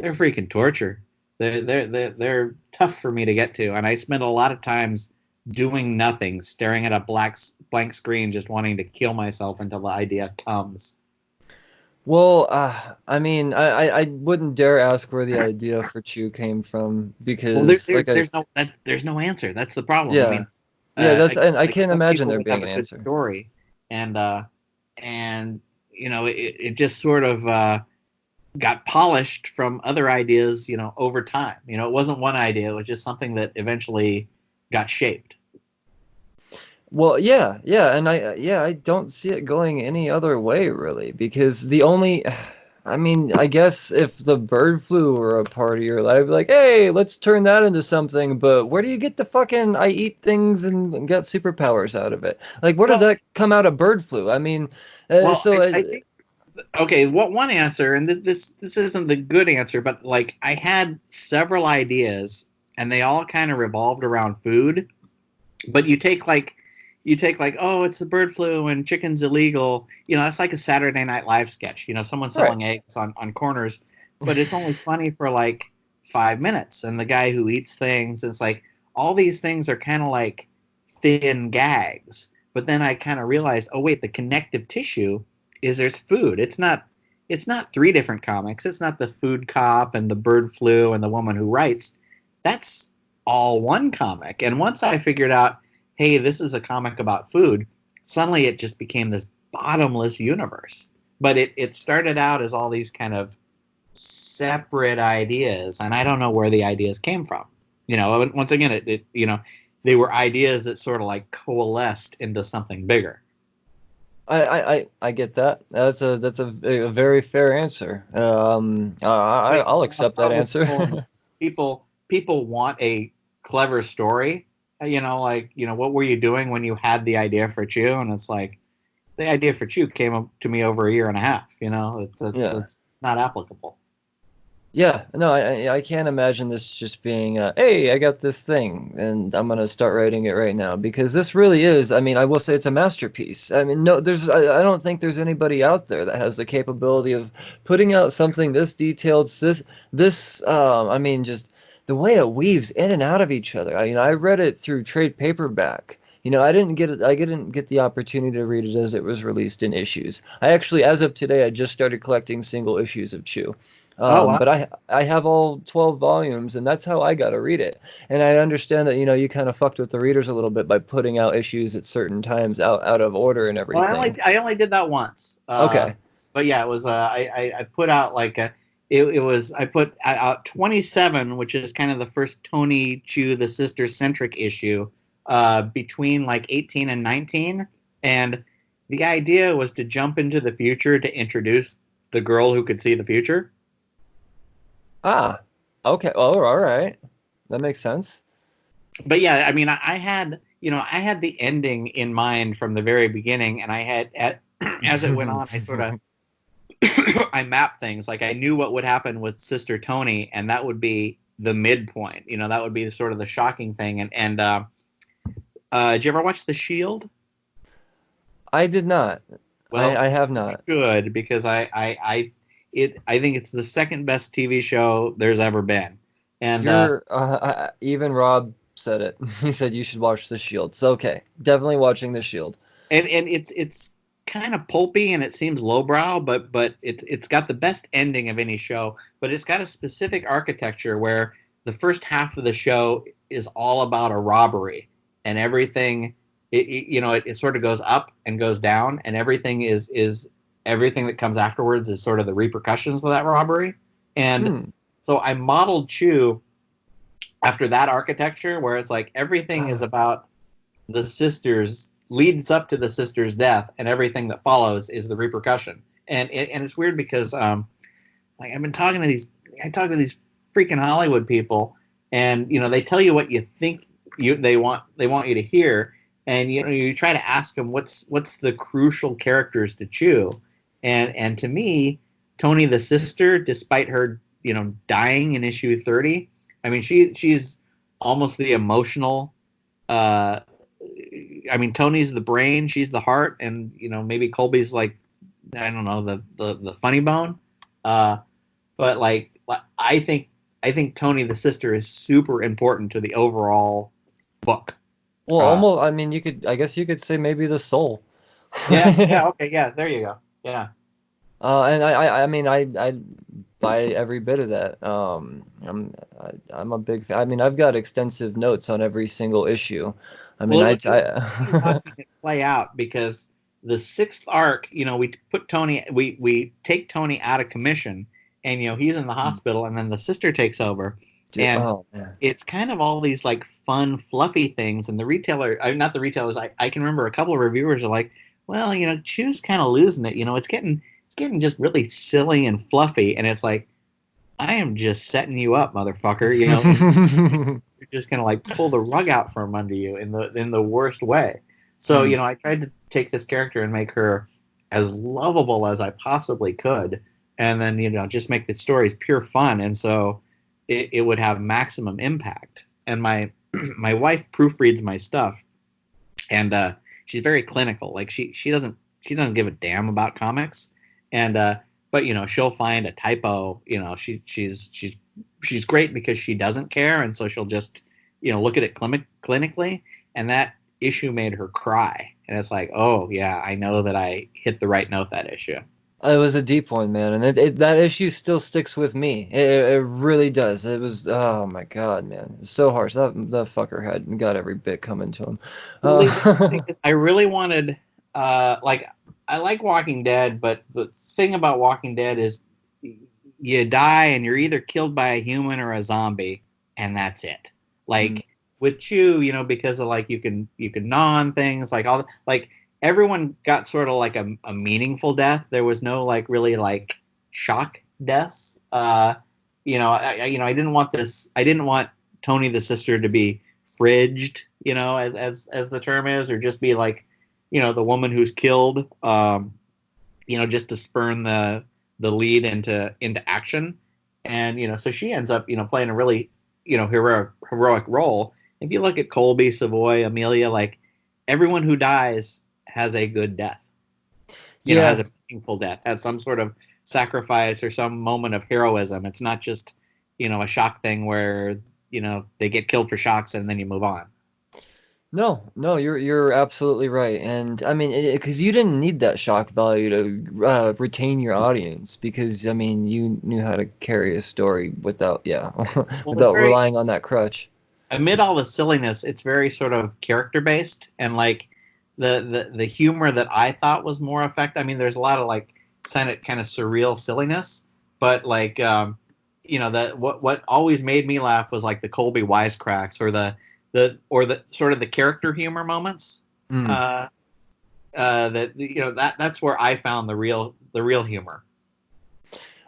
[SPEAKER 2] freaking torture. They're tough for me to get to, and I spend a lot of times doing nothing, staring at a blank screen, just wanting to kill myself until the idea comes.
[SPEAKER 1] Well, I mean, I wouldn't dare ask where the idea for Chew came from
[SPEAKER 2] Well,
[SPEAKER 1] because, like
[SPEAKER 2] there's no answer. That's the problem. I
[SPEAKER 1] yeah,
[SPEAKER 2] mean,
[SPEAKER 1] yeah, that's,
[SPEAKER 2] again,
[SPEAKER 1] and I
[SPEAKER 2] like
[SPEAKER 1] can't
[SPEAKER 2] some
[SPEAKER 1] imagine
[SPEAKER 2] people
[SPEAKER 1] there
[SPEAKER 2] would have
[SPEAKER 1] being
[SPEAKER 2] a
[SPEAKER 1] an
[SPEAKER 2] good
[SPEAKER 1] answer.
[SPEAKER 2] story, and it just sort of got polished from other ideas, over time. It wasn't one idea; it was just something that eventually got shaped.
[SPEAKER 1] Well, yeah, yeah, and I don't see it going any other way really, because the only, I mean, I guess if the bird flu were a part of your life, I'd be like, hey, let's turn that into something. But where do you get the fucking I eat things and get superpowers out of it? Like, where does
[SPEAKER 2] Well,
[SPEAKER 1] that come out of bird flu? I mean,
[SPEAKER 2] well, I think okay. What one answer, and this isn't the good answer, but like I had several ideas, and they all kind of revolved around food. But you take like, oh, it's the bird flu and chicken's illegal. That's like a Saturday Night Live sketch. Someone
[SPEAKER 1] right.
[SPEAKER 2] selling eggs on corners, but it's only funny for like 5 minutes. And the guy who eats things, it's like all these things are kind of like thin gags. But then I kind of realized, oh wait, the connective tissue is there's food. It's not three different comics. It's not the food cop and the bird flu and the woman who writes. That's all one comic. And once I figured out, hey, this is a comic about food, suddenly it just became this bottomless universe. But it started out as all these kind of separate ideas, and I don't know where the ideas came from. Once again, they were ideas that sort of like coalesced into something bigger.
[SPEAKER 1] I get that. That's a very fair answer.
[SPEAKER 2] I mean,
[SPEAKER 1] I'll
[SPEAKER 2] a
[SPEAKER 1] accept that
[SPEAKER 2] lot with
[SPEAKER 1] answer.
[SPEAKER 2] stories. People want a clever story. What were you doing when you had the idea for Chew? And it's like the idea for Chew came up to me over a year and a half.
[SPEAKER 1] Yeah.
[SPEAKER 2] It's not applicable.
[SPEAKER 1] Yeah, no, I can't imagine this just being hey, I got this thing and I'm gonna start writing it right now because this really is, I mean, I will say it's a masterpiece. I mean, no, I don't think there's anybody out there that has the capability of putting out something this detailed, I mean, just the way it weaves in and out of each other. I read it through trade paperback. I didn't get the opportunity to read it as it was released in issues. I actually, as of today, I just started collecting single issues of Chew.
[SPEAKER 2] Oh wow.
[SPEAKER 1] But I have all 12 volumes, and that's how I got to read it. And I understand that you kind of fucked with the readers a little bit by putting out issues at certain times out of order and
[SPEAKER 2] Well,
[SPEAKER 1] everything.
[SPEAKER 2] I only did that once.
[SPEAKER 1] Okay.
[SPEAKER 2] But yeah, it was I put out like it was I put out 27, which is kind of the first Tony Chu the sister centric issue between like 18 and 19, and the idea was to jump into the future to introduce the girl who could see the future.
[SPEAKER 1] Ah. Okay. Oh, all right. That makes sense.
[SPEAKER 2] But yeah, I mean, I had the ending in mind from the very beginning, and as it went on, I sort of I mapped things. Like I knew what would happen with Sister Tony, and that would be the midpoint. That would be sort of the shocking thing. Did you ever watch The Shield?
[SPEAKER 1] I did not.
[SPEAKER 2] Well,
[SPEAKER 1] I have not.
[SPEAKER 2] good because I think it's the second best TV show there's ever been, and
[SPEAKER 1] Even Rob said it. He said you should watch The Shield. So okay, definitely watching The Shield.
[SPEAKER 2] it's kind of pulpy and it seems lowbrow, but it's got the best ending of any show. But it's got a specific architecture where the first half of the show is all about a robbery, and everything it sort of goes up and goes down, and everything is everything that comes afterwards is sort of the repercussions of that robbery. And
[SPEAKER 1] Hmm.
[SPEAKER 2] so I modeled Chew after that architecture, where it's like everything is about the sisters leads up to the sister's death, and everything that follows is the repercussion. And it's weird because like I've been talking to these I talk to these freaking Hollywood people, and they tell you what you think they want you to hear, and you try to ask them what's the crucial characters to Chew, and to me, Tony the sister, despite her dying in issue 30, I mean she's almost the emotional. Uh, I mean, Tony's the brain, she's the heart, and maybe Colby's like, I don't know, the funny bone. Uh, but like I think Tony the sister is super important to the overall book.
[SPEAKER 1] Well,
[SPEAKER 2] Uh,
[SPEAKER 1] almost. I mean, I guess you could say maybe the soul.
[SPEAKER 2] yeah, yeah, okay, yeah, there you go. Yeah,
[SPEAKER 1] And I mean, I buy every bit of that. I'm a big fan. I mean, I've got extensive notes on every single issue. I mean,
[SPEAKER 2] Well, it was really
[SPEAKER 1] I
[SPEAKER 2] watching it play out because the sixth arc, we put Tony, we take Tony out of commission, and he's in the hospital, and then the sister takes over,
[SPEAKER 1] dude,
[SPEAKER 2] and
[SPEAKER 1] oh man.
[SPEAKER 2] it's kind of all these like fun, fluffy things, and the retailer, not the retailers, I can remember a couple of reviewers are like, well, Chew's kind of losing it, it's getting just really silly and fluffy, and it's like, I am just setting you up, motherfucker, and you're just gonna like pull the rug out from under you in the worst way. So
[SPEAKER 1] Mm.
[SPEAKER 2] I tried to take this character and make her as lovable as I possibly could, and then just make the stories pure fun, and so it would have maximum impact. And my my wife proofreads my stuff, and she's very clinical. Like she doesn't give a damn about comics, and but she'll find a typo. She's great because she doesn't care, and so she'll just look at it clinically, and that issue made her cry, and it's like, oh yeah, I know that I hit the right note that issue.
[SPEAKER 1] It was a deep one, man, and that issue still sticks with me. It really does. It was, oh my God, man, it's so harsh. That fucker had got every bit coming to him.
[SPEAKER 2] Well, the
[SPEAKER 1] Uh,
[SPEAKER 2] thing is, I really wanted, like, I like Walking Dead, but the thing about Walking Dead is you die and you're either killed by a human or a zombie, and that's it.
[SPEAKER 1] mm,
[SPEAKER 2] Like with Chew, because of like you can gnaw on things, like like everyone got sort of like a meaningful death. There was no like really like shock deaths. I didn't want this. I didn't want Tony the sister to be fridged, as the term is, or just be like, the woman who's killed, just to spurn the lead into action, and so she ends up, playing a really, heroic role. If you look at Colby, Savoy, Amelia, like everyone who dies has a good death, has
[SPEAKER 1] yeah.
[SPEAKER 2] a meaningful death, has some sort of sacrifice or some moment of heroism. It's not just, a shock thing where, they get killed for shocks and then you move on.
[SPEAKER 1] No, no, you're absolutely right, and I mean, because you didn't need that shock value to retain your audience, because I mean, you knew how to carry a story without, yeah,
[SPEAKER 2] Well, it's
[SPEAKER 1] without
[SPEAKER 2] very,
[SPEAKER 1] relying on that crutch.
[SPEAKER 2] amid all the silliness, it's very sort of character based, and like the humor that I thought was more effective. I mean, there's a lot of like kind of surreal silliness, but like that what always made me laugh was like the Colby wisecracks, or the sort of the character humor moments.
[SPEAKER 1] Mm.
[SPEAKER 2] Uh, that's where I found the real humor.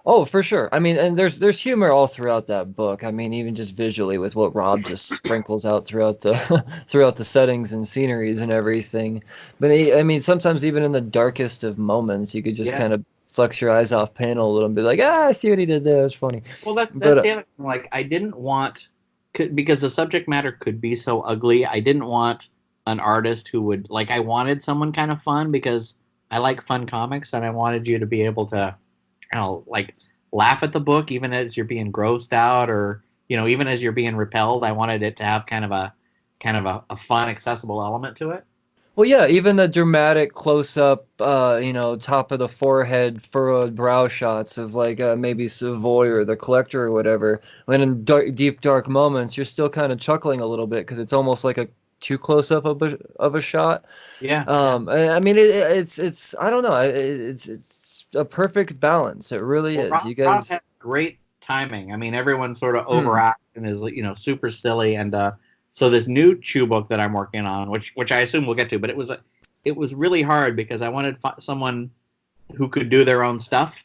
[SPEAKER 1] Oh, for sure. I mean, and there's humor all throughout that book. I mean, even just visually with what Rob just sprinkles out throughout the throughout the settings and sceneries and everything. But I mean, sometimes even in the darkest of moments, you could just
[SPEAKER 2] Yeah.
[SPEAKER 1] kind of flex your eyes off panel a little and be like, ah, I see what he did there. It's funny.
[SPEAKER 2] Well, that's
[SPEAKER 1] But
[SPEAKER 2] the other thing. Like, I didn't want, because the subject matter could be so ugly. I didn't want an artist who would like. I wanted someone kind of fun because I like fun comics, and I wanted you to be able to, like laugh at the book even as you're being grossed out, or even as you're being repelled. I wanted it to have kind of a fun, accessible element to it.
[SPEAKER 1] well, yeah, even the dramatic close-up, top of the forehead, furrowed brow shots of like maybe Savoy or the Collector or whatever. When in deep, dark moments, you're still kind of chuckling a little bit because it's almost like a too close-up of a shot.
[SPEAKER 2] Yeah, yeah.
[SPEAKER 1] I mean, it's I don't know, it's a perfect balance. It really
[SPEAKER 2] Well,
[SPEAKER 1] is.
[SPEAKER 2] Rob,
[SPEAKER 1] You
[SPEAKER 2] Rob
[SPEAKER 1] guys,
[SPEAKER 2] has great timing. I mean, everyone sort of
[SPEAKER 1] mm,
[SPEAKER 2] overacts and is super silly. And so this new Chew book that I'm working on, which I assume we'll get to, but it was really hard because I wanted someone who could do their own stuff,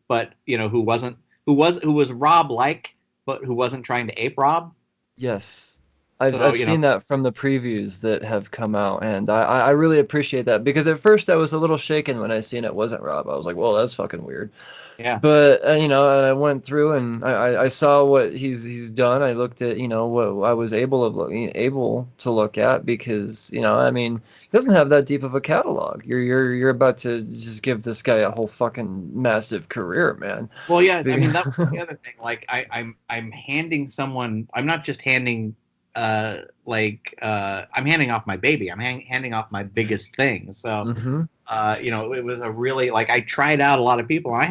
[SPEAKER 2] but who was Rob like, but who wasn't trying to ape Rob.
[SPEAKER 1] yes. I've
[SPEAKER 2] So
[SPEAKER 1] I've seen that from the previews that have come out, and I really appreciate that because at first I was a little shaken when I seen it wasn't Rob. I was like, "Well, that's fucking weird."
[SPEAKER 2] yeah.
[SPEAKER 1] But I went through and I saw what he's done. I looked at what I was able to look at because I mean he doesn't have that deep of a catalog. You're about to just give this guy a whole fucking massive career, man.
[SPEAKER 2] Well, yeah. I mean, that was the other thing. Like, I'm handing someone. I'm not just handing I'm handing off my baby. I'm handing off my biggest thing. So
[SPEAKER 1] Mm-hmm.
[SPEAKER 2] it was a really like I tried out a lot of people. And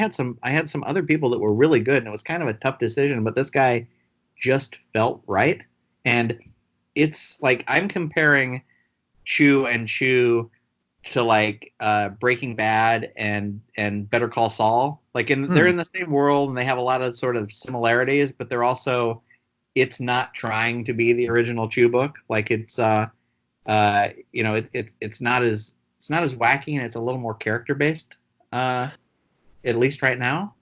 [SPEAKER 2] I had some other people that were really good, and it was kind of a tough decision. But this guy just felt right, and it's like I'm comparing Chew to like Breaking Bad and Better Call Saul. Like they're in the same world and they have a lot of sort of similarities, but they're also it's not trying to be the original Chew book. Like it's not as wacky and it's a little more character based. At least right now.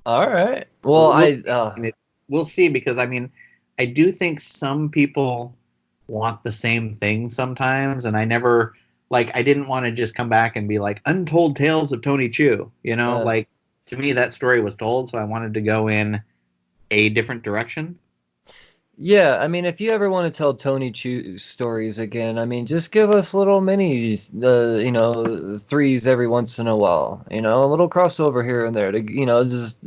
[SPEAKER 1] All right. Well,
[SPEAKER 2] We'll we'll see because I mean I do think some people want the same thing sometimes, and I never like I didn't want to just come back and be like Untold Tales of Tony Chu. You know,
[SPEAKER 1] uh,
[SPEAKER 2] like to me that story was told, so I wanted to go in a different direction.
[SPEAKER 1] yeah, I mean, if you ever want to tell Tony Chu stories again, I mean, just give us little minis, threes every once in a while, a little crossover here and there to, just,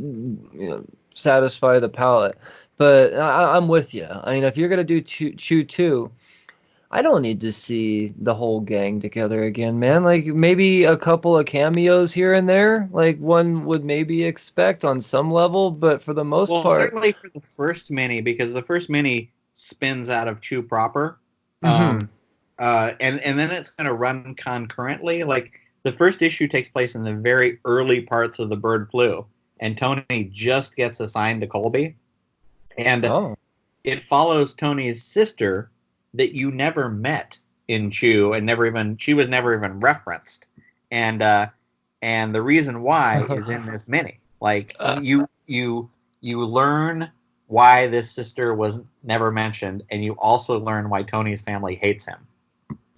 [SPEAKER 1] satisfy the palate. But I'm with you. I mean, if you're gonna do Chew 2, I don't need to see the whole gang together again, man. Like maybe a couple of cameos here and there, like one would maybe expect on some level, but for the most
[SPEAKER 2] Well,
[SPEAKER 1] part,
[SPEAKER 2] certainly for the first mini, because the first mini spins out of Chew proper,
[SPEAKER 1] hmm.
[SPEAKER 2] and then it's going to run concurrently. Like the first issue takes place in the very early parts of the bird flu, and Tony just gets assigned to Colby, and
[SPEAKER 1] Oh.
[SPEAKER 2] it follows Tony's sister that you never met in Chew, and never even she was never even referenced, and the reason why is in this mini. Like you learn why this sister was never mentioned, and you also learn why Tony's family hates him.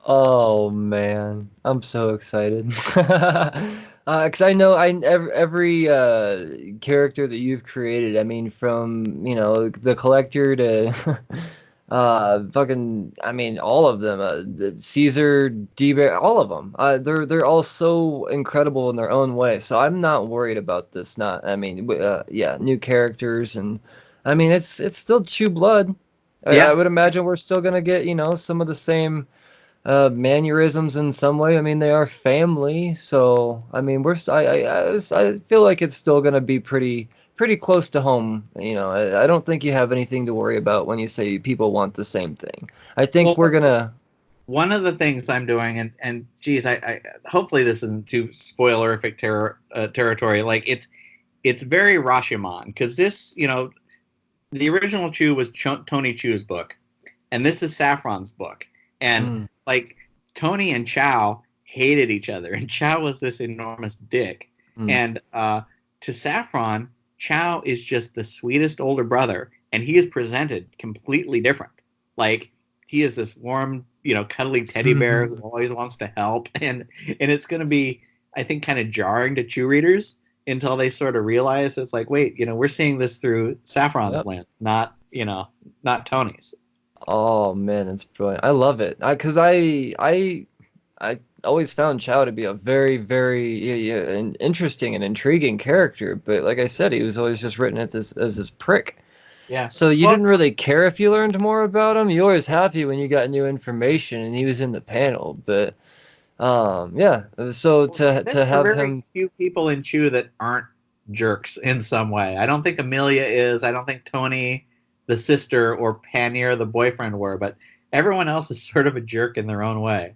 [SPEAKER 1] Oh man, I'm so excited. 'Cause I know every character that you've created, I mean from, the collector to fucking I mean all of them, Caesar, D-Bear, all of them. They're all so incredible in their own way. So I'm not worried about this not I mean yeah, new characters and I mean it's still True Blood. I
[SPEAKER 2] Yeah.
[SPEAKER 1] would imagine we're still gonna get, some of the same mannerisms in some way. I mean, they are family, so I mean, I feel like it's still gonna be pretty close to home. I don't think you have anything to worry about when you say people want the same thing. I think we're
[SPEAKER 2] Well,
[SPEAKER 1] gonna.
[SPEAKER 2] one of the things I'm doing, and geez, I hopefully this isn't too spoilerific territory. Like it's very Rashomon because this, the original Chew was Tony Chew's book, and this is Saffron's book, and
[SPEAKER 1] Mm,
[SPEAKER 2] like Tony and Chow hated each other, and Chow was this enormous dick,
[SPEAKER 1] mm.
[SPEAKER 2] and to Saffron, Chow is just the sweetest older brother, and he is presented completely different. Like he is this warm, cuddly teddy bear who always wants to help, and it's going to be, I think, kind of jarring to Chew readers until they sort of realize it's like, wait, we're seeing this through Saffron's
[SPEAKER 1] Yep.
[SPEAKER 2] lens, not Tony's.
[SPEAKER 1] Oh man, it's brilliant. I love it. Cause I always found Chow to be a very, very an interesting and intriguing character. But like I said, he was always just written at this as this prick.
[SPEAKER 2] Yeah.
[SPEAKER 1] So you
[SPEAKER 2] Well,
[SPEAKER 1] didn't really care if you learned more about him. You were always happy when you got new information and he was in the panel. But yeah. So to
[SPEAKER 2] there are
[SPEAKER 1] have
[SPEAKER 2] very
[SPEAKER 1] him,
[SPEAKER 2] few people in Chew that aren't jerks in some way. I don't think Amelia is. I don't think Tony, the sister, or Panier, the boyfriend, were. But everyone else is sort of a jerk in their own way,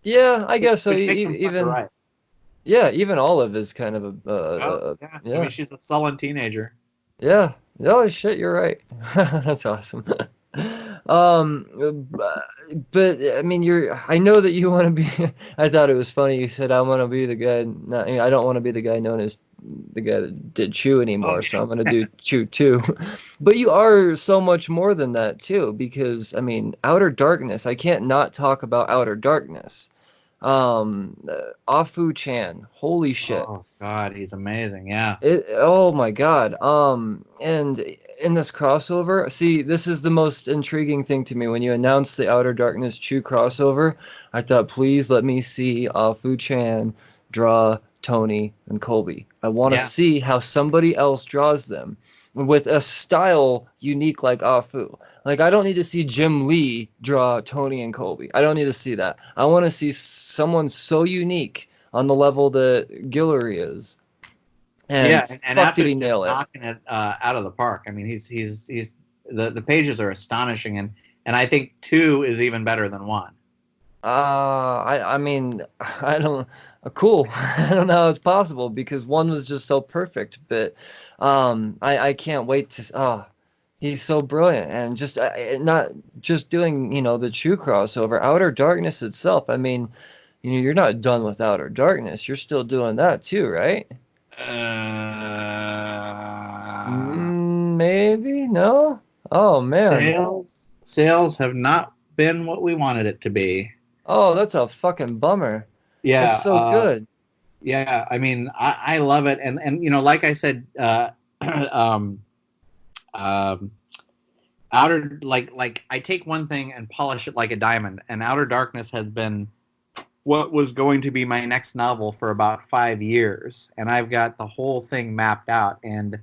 [SPEAKER 1] yeah, I guess so.
[SPEAKER 2] which makes them fun to
[SPEAKER 1] Even
[SPEAKER 2] write.
[SPEAKER 1] yeah, even Olive is kind of
[SPEAKER 2] Oh, yeah. I mean,
[SPEAKER 1] yeah.
[SPEAKER 2] she's a sullen teenager.
[SPEAKER 1] Yeah. Oh shit, you're right. That's awesome. But I mean, I know that you want to be. I thought it was funny. You said I want to be the guy. Not, I don't want to be the guy known as the guy that did Chew
[SPEAKER 2] Oh,
[SPEAKER 1] anymore. So I'm gonna do Chew too. But you are so much more than that too, because I mean, Outer Darkness. I can't not talk about Outer Darkness. Afu Chan. Holy shit.
[SPEAKER 2] oh God, he's amazing. Yeah.
[SPEAKER 1] Oh my God. And in this crossover, see, this is the most intriguing thing to me. When you announced the Outer Darkness Chew crossover, I thought, please let me see Afu Chan draw Tony and Colby. I want to
[SPEAKER 2] Yeah.
[SPEAKER 1] see how somebody else draws them with a style unique like Afu. Like, I don't need to see Jim Lee draw Tony and Kobe. I don't need to see that. I want to see someone so unique on the level that Guillory is. And
[SPEAKER 2] Yeah, and
[SPEAKER 1] fuck, did
[SPEAKER 2] Aptu's
[SPEAKER 1] he
[SPEAKER 2] just
[SPEAKER 1] nail it?
[SPEAKER 2] knocking it out of the park. I mean, he's the pages are astonishing, and I think 2 is even better than 1.
[SPEAKER 1] I mean, I don't. Cool. I don't know how it's possible because 1 was just so perfect. But, I can't wait to. Oh, he's so brilliant, and just not just doing the true crossover, Outer Darkness itself. I mean, you're not done with Outer Darkness. You're still doing that too, right? Maybe no. Oh man.
[SPEAKER 2] Sales have not been what we wanted it to be.
[SPEAKER 1] Oh, that's a fucking bummer. That's
[SPEAKER 2] Yeah,
[SPEAKER 1] so good.
[SPEAKER 2] yeah. I mean, I love it, and like I said, um, um, outer like I take one thing and polish it like a diamond, and Outer Darkness has been what was going to be my next novel for about 5 years, and I've got the whole thing mapped out. And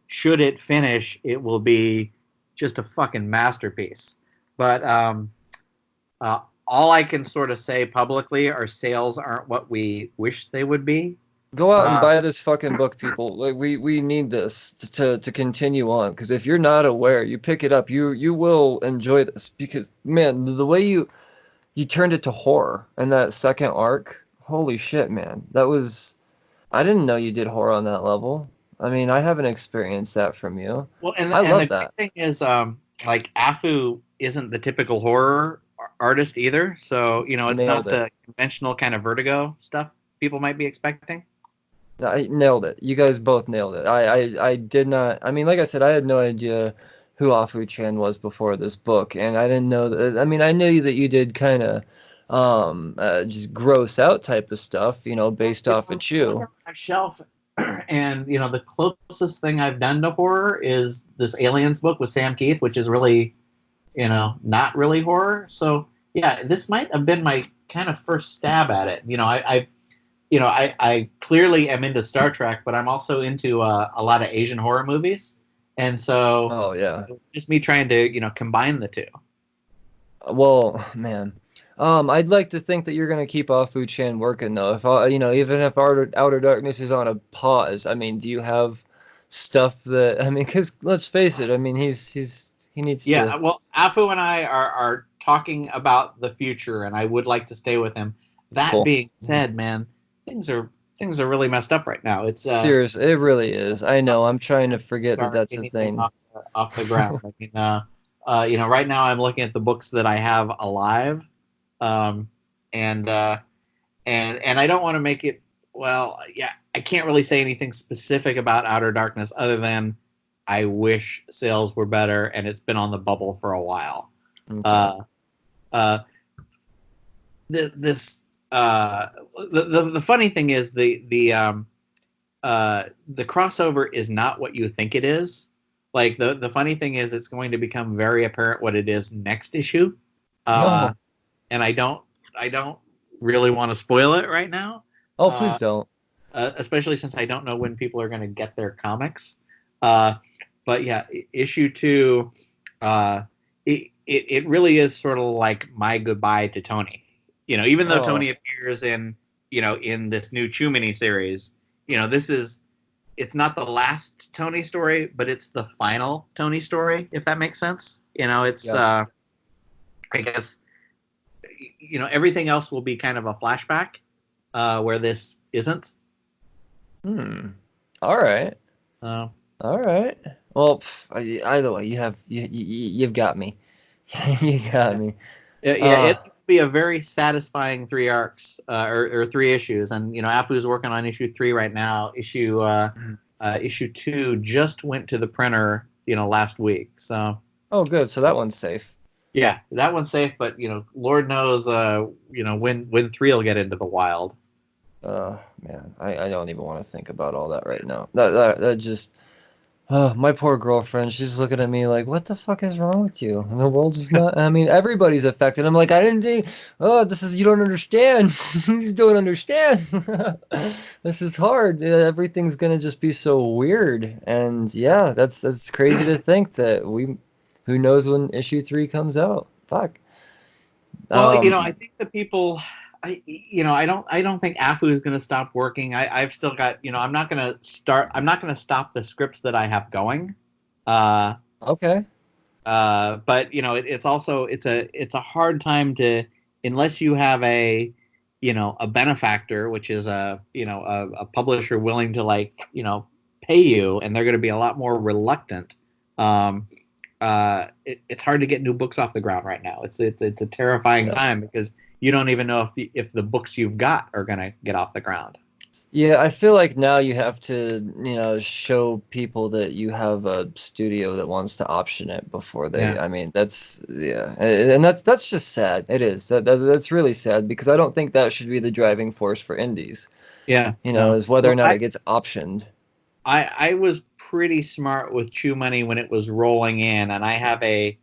[SPEAKER 2] should it finish, it will be just a fucking masterpiece. But all I can sort of say publicly are sales aren't what we wish they would be.
[SPEAKER 1] Go out and buy this fucking book, people. Like we need this to continue on. Because if you're not aware, you pick it up, you will enjoy this. Because man, the way you turned it to horror in that second arc, holy shit, man. That was I didn't know you did horror on that level. I mean, I haven't experienced that from you.
[SPEAKER 2] Well,
[SPEAKER 1] I
[SPEAKER 2] and the
[SPEAKER 1] love
[SPEAKER 2] great
[SPEAKER 1] that.
[SPEAKER 2] thing is, like Afu isn't the typical horror artist either. So it's
[SPEAKER 1] Nailed
[SPEAKER 2] not
[SPEAKER 1] it.
[SPEAKER 2] the conventional kind of Vertigo stuff people might be expecting.
[SPEAKER 1] I nailed it. You guys both nailed it. I did not. I mean, like I said, I had no idea who Afu Chan was before this book, and I didn't know that. I mean, I knew that you did kind of just gross out type of stuff, based off of
[SPEAKER 2] I look
[SPEAKER 1] Chew.
[SPEAKER 2] on my shelf, and the closest thing I've done to horror is this Aliens book with Sam Keith, which is really, not really horror. So yeah, this might have been my kind of first stab at it. I clearly am into Star Trek, but I'm also into a lot of Asian horror movies, and so
[SPEAKER 1] Oh yeah.
[SPEAKER 2] just me trying to combine the two.
[SPEAKER 1] Well, man. I'd like to think that you're gonna keep Afu Chan working though. If even if Outer Darkness is on a pause, I mean, do you have stuff that I mean? Because let's face it, I mean, he needs to.
[SPEAKER 2] Yeah, well, Afu and I are talking about the future, and I would like to stay with him. That
[SPEAKER 1] Cool.
[SPEAKER 2] being said, man, things are really messed up right now. It's
[SPEAKER 1] Serious, it really is. I know. I'm trying to forget that
[SPEAKER 2] start
[SPEAKER 1] that's a
[SPEAKER 2] anything
[SPEAKER 1] thing.
[SPEAKER 2] off the ground. I mean, right now I'm looking at the books that I have alive, um, and and I don't want to make it. Well, yeah, I can't really say anything specific about Outer Darkness other than I wish sales were better, and it's been on the bubble for a while.
[SPEAKER 1] Okay.
[SPEAKER 2] Uh, uh, this the funny thing is the crossover is not what you think it is. Like the funny thing is it's going to become very apparent what it is next issue.
[SPEAKER 1] Oh,
[SPEAKER 2] And I don't really want to spoil it right now.
[SPEAKER 1] oh, please
[SPEAKER 2] Uh,
[SPEAKER 1] don't.
[SPEAKER 2] Especially since I don't know when people are going to get their comics. Uh, but yeah, issue 2, it really is sort of like my goodbye to Tony. Even though
[SPEAKER 1] Oh,
[SPEAKER 2] Tony appears in this new Chew mini series, it's not the last Tony story, but it's the final Tony story, if that makes sense. It's
[SPEAKER 1] gotcha.
[SPEAKER 2] I guess everything else will be kind of a flashback, where this isn't.
[SPEAKER 1] Hmm. All right.
[SPEAKER 2] Uh,
[SPEAKER 1] All right. Well, either way, you've got me. You got
[SPEAKER 2] yeah,
[SPEAKER 1] me.
[SPEAKER 2] yeah,
[SPEAKER 1] Uh,
[SPEAKER 2] it'll be a very satisfying 3 arcs, or 3 issues, and Apu's working on issue 3 right now. Issue 2 just went to the printer, last week. So
[SPEAKER 1] oh, good. So that one's safe.
[SPEAKER 2] yeah, that one's safe, but Lord knows, when 3 will get into the wild.
[SPEAKER 1] Man, I don't even want to think about all that right now. That just, oh, my poor girlfriend. She's looking at me like, what the fuck is wrong with you? And the world's just not. I mean, everybody's affected. I'm like, I didn't think. Oh, this is you don't understand. You don't understand. This is hard. Everything's gonna just be so weird. And yeah, that's crazy to think that who knows when issue 3 comes out? Fuck.
[SPEAKER 2] Well, I think the people, I don't think AFU is going to stop working. I've still got, I'm not going to stop the scripts that I have going.
[SPEAKER 1] Okay.
[SPEAKER 2] But it's also it's a hard time to, unless you have a benefactor, which is a publisher willing to pay you, and they're going to be a lot more reluctant. It's hard to get new books off the ground right now. It's a terrifying time because you don't even know if the books you've got are going to get off the ground.
[SPEAKER 1] Yeah, I feel like now you have to, show people that you have a studio that wants to option it before they.
[SPEAKER 2] Yeah.
[SPEAKER 1] I mean, and that's just sad. It is. That's really sad because I don't think that should be the driving force for indies.
[SPEAKER 2] Yeah. No.
[SPEAKER 1] Is whether or
[SPEAKER 2] Well,
[SPEAKER 1] not it gets optioned.
[SPEAKER 2] I was pretty smart with Chew Money when it was rolling in, and I have a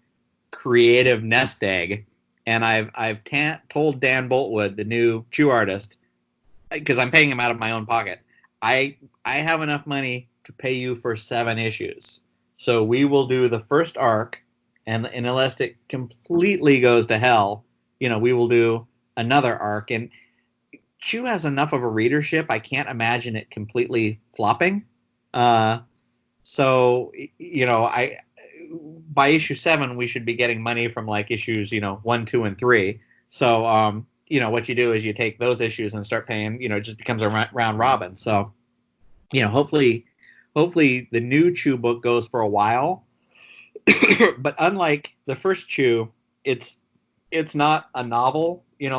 [SPEAKER 2] creative nest egg, and I've told Dan Boltwood, the new Chew artist, because I'm paying him out of my own pocket. I have enough money to pay you for 7 issues. So we will do the first arc, and unless it completely goes to hell, we will do another arc. And Chew has enough of a readership, I can't imagine it completely flopping. So I by issue 7 we should be getting money from issues 1, 2, and 3. So what you do is you take those issues and start paying. It just becomes a round robin. So hopefully the new Chew book goes for a while. But unlike the first Chew, it's not a novel. It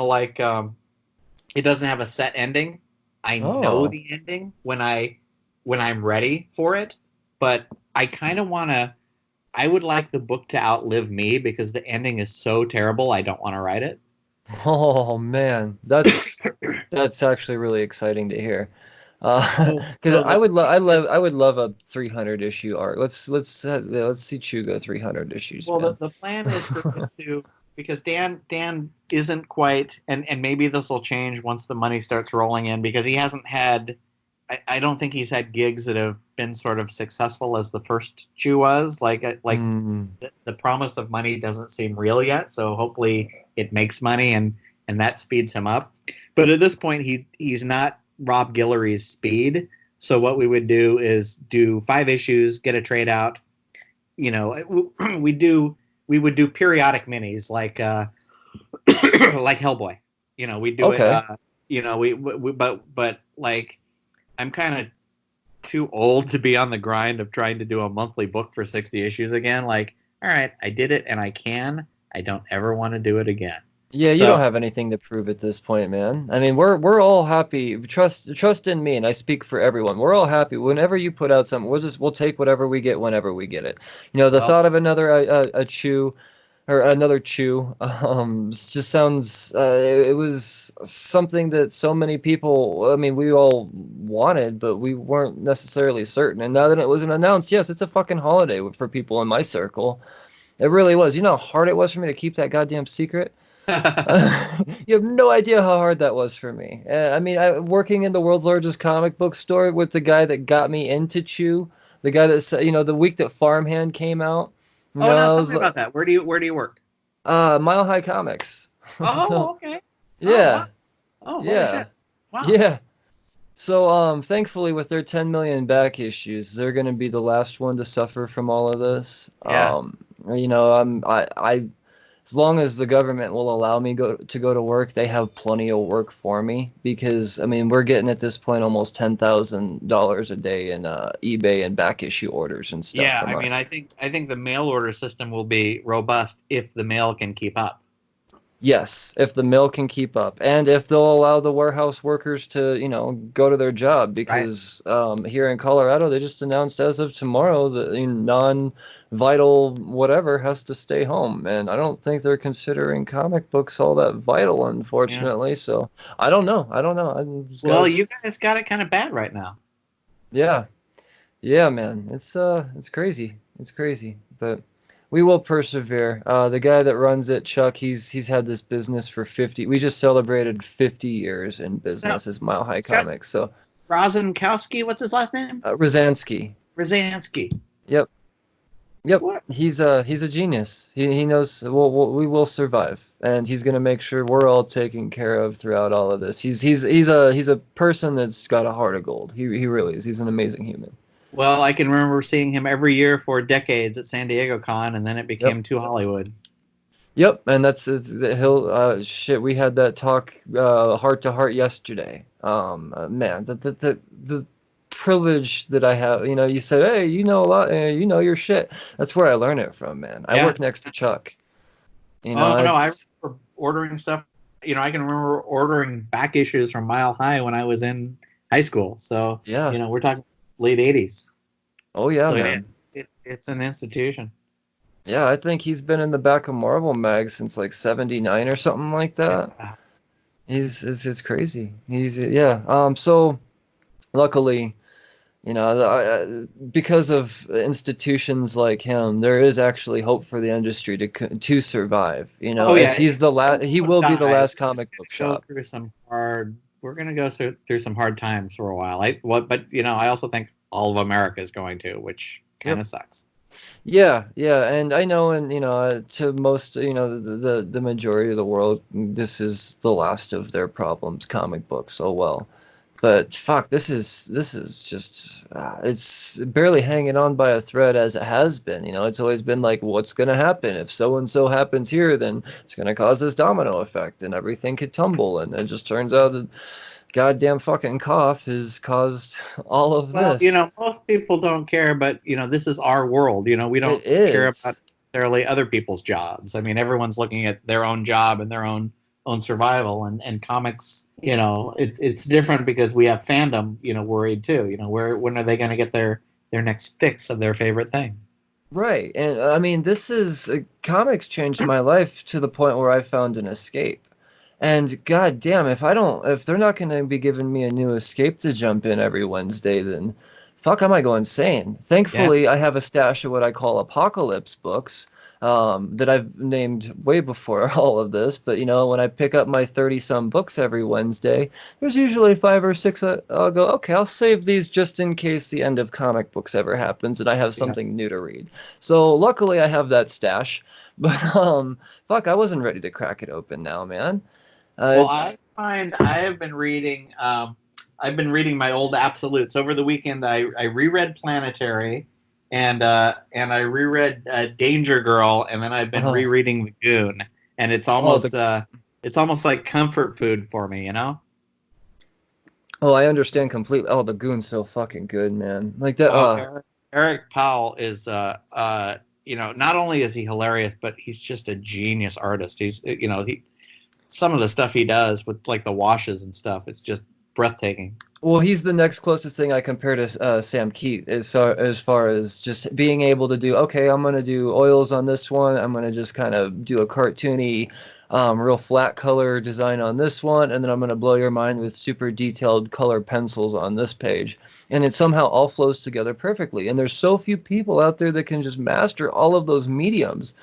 [SPEAKER 2] doesn't have a set ending. I know the ending when I'm ready for it, but I kind of want to. I would like the book to outlive me because the ending is so terrible. I don't want to write it.
[SPEAKER 1] Oh man, that's actually really exciting to hear. Because I would love a 300 issue arc. Let's see Chew go 300 issues.
[SPEAKER 2] Well,
[SPEAKER 1] man.
[SPEAKER 2] the plan is for him to, because Dan isn't quite, and maybe this will change once the money starts rolling in, because he hasn't had. I don't think he's had gigs that have been sort of successful as the first Chew was. The promise of money doesn't seem real yet. So hopefully it makes money and that speeds him up. But at this point, he's not Rob Guillory's speed. So what we would do is do 5 issues, get a trade out. We would do periodic minis like Hellboy. We do it. But I'm kind of too old to be on the grind of trying to do a monthly book for 60 issues again. All right, I did it and I don't ever want to do it again.
[SPEAKER 1] Yeah, you don't have anything to prove at this point, man. I mean, we're all happy. Trust in me, and I speak for everyone. We're all happy. Whenever you put out something, we'll take whatever we get whenever we get it. The thought of another a Chew or another Chew just sounds it was something that so many people, I mean, we all wanted, but we weren't necessarily certain. And now that it wasn't announced, yes, it's a fucking holiday for people in my circle. It really was. You know how hard it was for me to keep that goddamn secret? You have no idea how hard that was for me. I mean, working in the world's largest comic book store with the guy that got me into Chew, the guy that said, the week that Farmhand came out.
[SPEAKER 2] Tell me about that. Where do you work?
[SPEAKER 1] Mile High Comics.
[SPEAKER 2] Oh, okay.
[SPEAKER 1] Yeah.
[SPEAKER 2] Oh, wow.
[SPEAKER 1] Yeah.
[SPEAKER 2] Holy shit. Wow.
[SPEAKER 1] Yeah. So, thankfully, with their 10 million back issues, they're going to be the last one to suffer from all of this.
[SPEAKER 2] Yeah.
[SPEAKER 1] As long as the government will allow me to go to work, they have plenty of work for me because, I mean, we're getting at this point almost $10,000 a day in eBay and back issue orders and stuff.
[SPEAKER 2] Yeah, I think the mail order system will be robust if the mail can keep up.
[SPEAKER 1] Yes, if the mill can keep up, and if they'll allow the warehouse workers to, go to their job, because here in Colorado, they just announced as of tomorrow that non-vital whatever has to stay home, and I don't think they're considering comic books all that vital, unfortunately. Yeah. So I don't know.
[SPEAKER 2] Well, you guys got it kind of bad right now.
[SPEAKER 1] Yeah, man, it's crazy. It's crazy, but. We will persevere. The guy that runs it, Chuck, he's had this business for 50. We just celebrated 50 years in business as Mile High Comics. So
[SPEAKER 2] Rozankowski, what's his last name?
[SPEAKER 1] Rozansky.
[SPEAKER 2] Rozansky.
[SPEAKER 1] Yep. Yep,
[SPEAKER 2] What?
[SPEAKER 1] he's a genius. He knows we will survive, and he's gonna make sure we're all taken care of throughout all of this. He's a person that's got a heart of gold. He really is. He's an amazing human.
[SPEAKER 2] Well, I can remember seeing him every year for decades at San Diego Con, and then it
[SPEAKER 1] Yep.
[SPEAKER 2] became too Hollywood.
[SPEAKER 1] Yep, and he'll shit. We had that talk heart to heart yesterday. Man, the privilege that I have. You know, you said, hey, you know a lot. You know your shit. That's where I learn it from, man. I
[SPEAKER 2] Yeah.
[SPEAKER 1] work next to Chuck. You know,
[SPEAKER 2] Oh no, I
[SPEAKER 1] it's
[SPEAKER 2] remember ordering stuff. I can remember ordering back issues from Mile High when I was in high school. So,
[SPEAKER 1] yeah.
[SPEAKER 2] we're talking late '80s.
[SPEAKER 1] Oh yeah,
[SPEAKER 2] So
[SPEAKER 1] man.
[SPEAKER 2] it's an institution.
[SPEAKER 1] Yeah, I think he's been in the back of Marvel Mag since like '79 or something like that.
[SPEAKER 2] Yeah.
[SPEAKER 1] It's crazy. He's yeah. So luckily, you know, because of institutions like him, there is actually hope for the industry to survive. You know,
[SPEAKER 2] Oh
[SPEAKER 1] if
[SPEAKER 2] yeah,
[SPEAKER 1] he's the last, he
[SPEAKER 2] won't
[SPEAKER 1] will be the
[SPEAKER 2] die.
[SPEAKER 1] last
[SPEAKER 2] We're just
[SPEAKER 1] comic book
[SPEAKER 2] gonna go
[SPEAKER 1] shop.
[SPEAKER 2] through some hard. We're gonna go through some hard times for a while. But I also think all of America is going to, which kind
[SPEAKER 1] Yep.
[SPEAKER 2] of sucks.
[SPEAKER 1] Yeah, yeah, and I know, and to most, the majority of the world, this is the last of their problems, comic books. Oh well. But fuck, this is just it's barely hanging on by a thread as it has been. You know, it's always been like, what's gonna happen if so and so happens here? Then it's gonna cause this domino effect, and everything could tumble. And it just turns out that goddamn fucking cough has caused all of
[SPEAKER 2] Well,
[SPEAKER 1] this.
[SPEAKER 2] most people don't care, but this is our world. We don't
[SPEAKER 1] It
[SPEAKER 2] care about
[SPEAKER 1] is.
[SPEAKER 2] necessarily other people's jobs. I mean, everyone's looking at their own job and their own survival. And comics, it's different because we have fandom, worried too. Where when are they going to get their next fix of their favorite thing?
[SPEAKER 1] Right. And I mean, this is comics changed my life to the point where I found an escape. And god damn, if they're not going to be giving me a new escape to jump in every Wednesday, then fuck, I might go insane.
[SPEAKER 2] Yeah,
[SPEAKER 1] Thankfully, I have a stash of what I call apocalypse books that I've named way before all of this. But when I pick up my 30 some books every Wednesday, there's usually five or six that I'll go, okay, I'll save these just in case the end of comic books ever happens and I have
[SPEAKER 2] yeah.
[SPEAKER 1] something new to read. So luckily, I have that stash. But fuck, I wasn't ready to crack it open now, man.
[SPEAKER 2] Well, I
[SPEAKER 1] It's
[SPEAKER 2] find I have been reading. I've been reading my old absolutes over the weekend. I reread Planetary, and I reread Danger Girl, and then I've been
[SPEAKER 1] oh
[SPEAKER 2] rereading The Goon, and
[SPEAKER 1] oh the
[SPEAKER 2] it's almost like comfort food for me.
[SPEAKER 1] oh I understand completely. Oh, the Goon's so fucking good, man. Like that.
[SPEAKER 2] Oh, Eric Powell is not only is he hilarious, but he's just a genius artist. He some of the stuff he does with like the washes and stuff, it's just breathtaking.
[SPEAKER 1] Well, he's the next closest thing I compare to Sam Keat as far as just being able to do. Okay, I'm gonna do oils on this one. I'm gonna just kind of do a cartoony, real flat color design on this one, and then I'm gonna blow your mind with super detailed color pencils on this page, and it somehow all flows together perfectly. And there's so few people out there that can just master all of those mediums.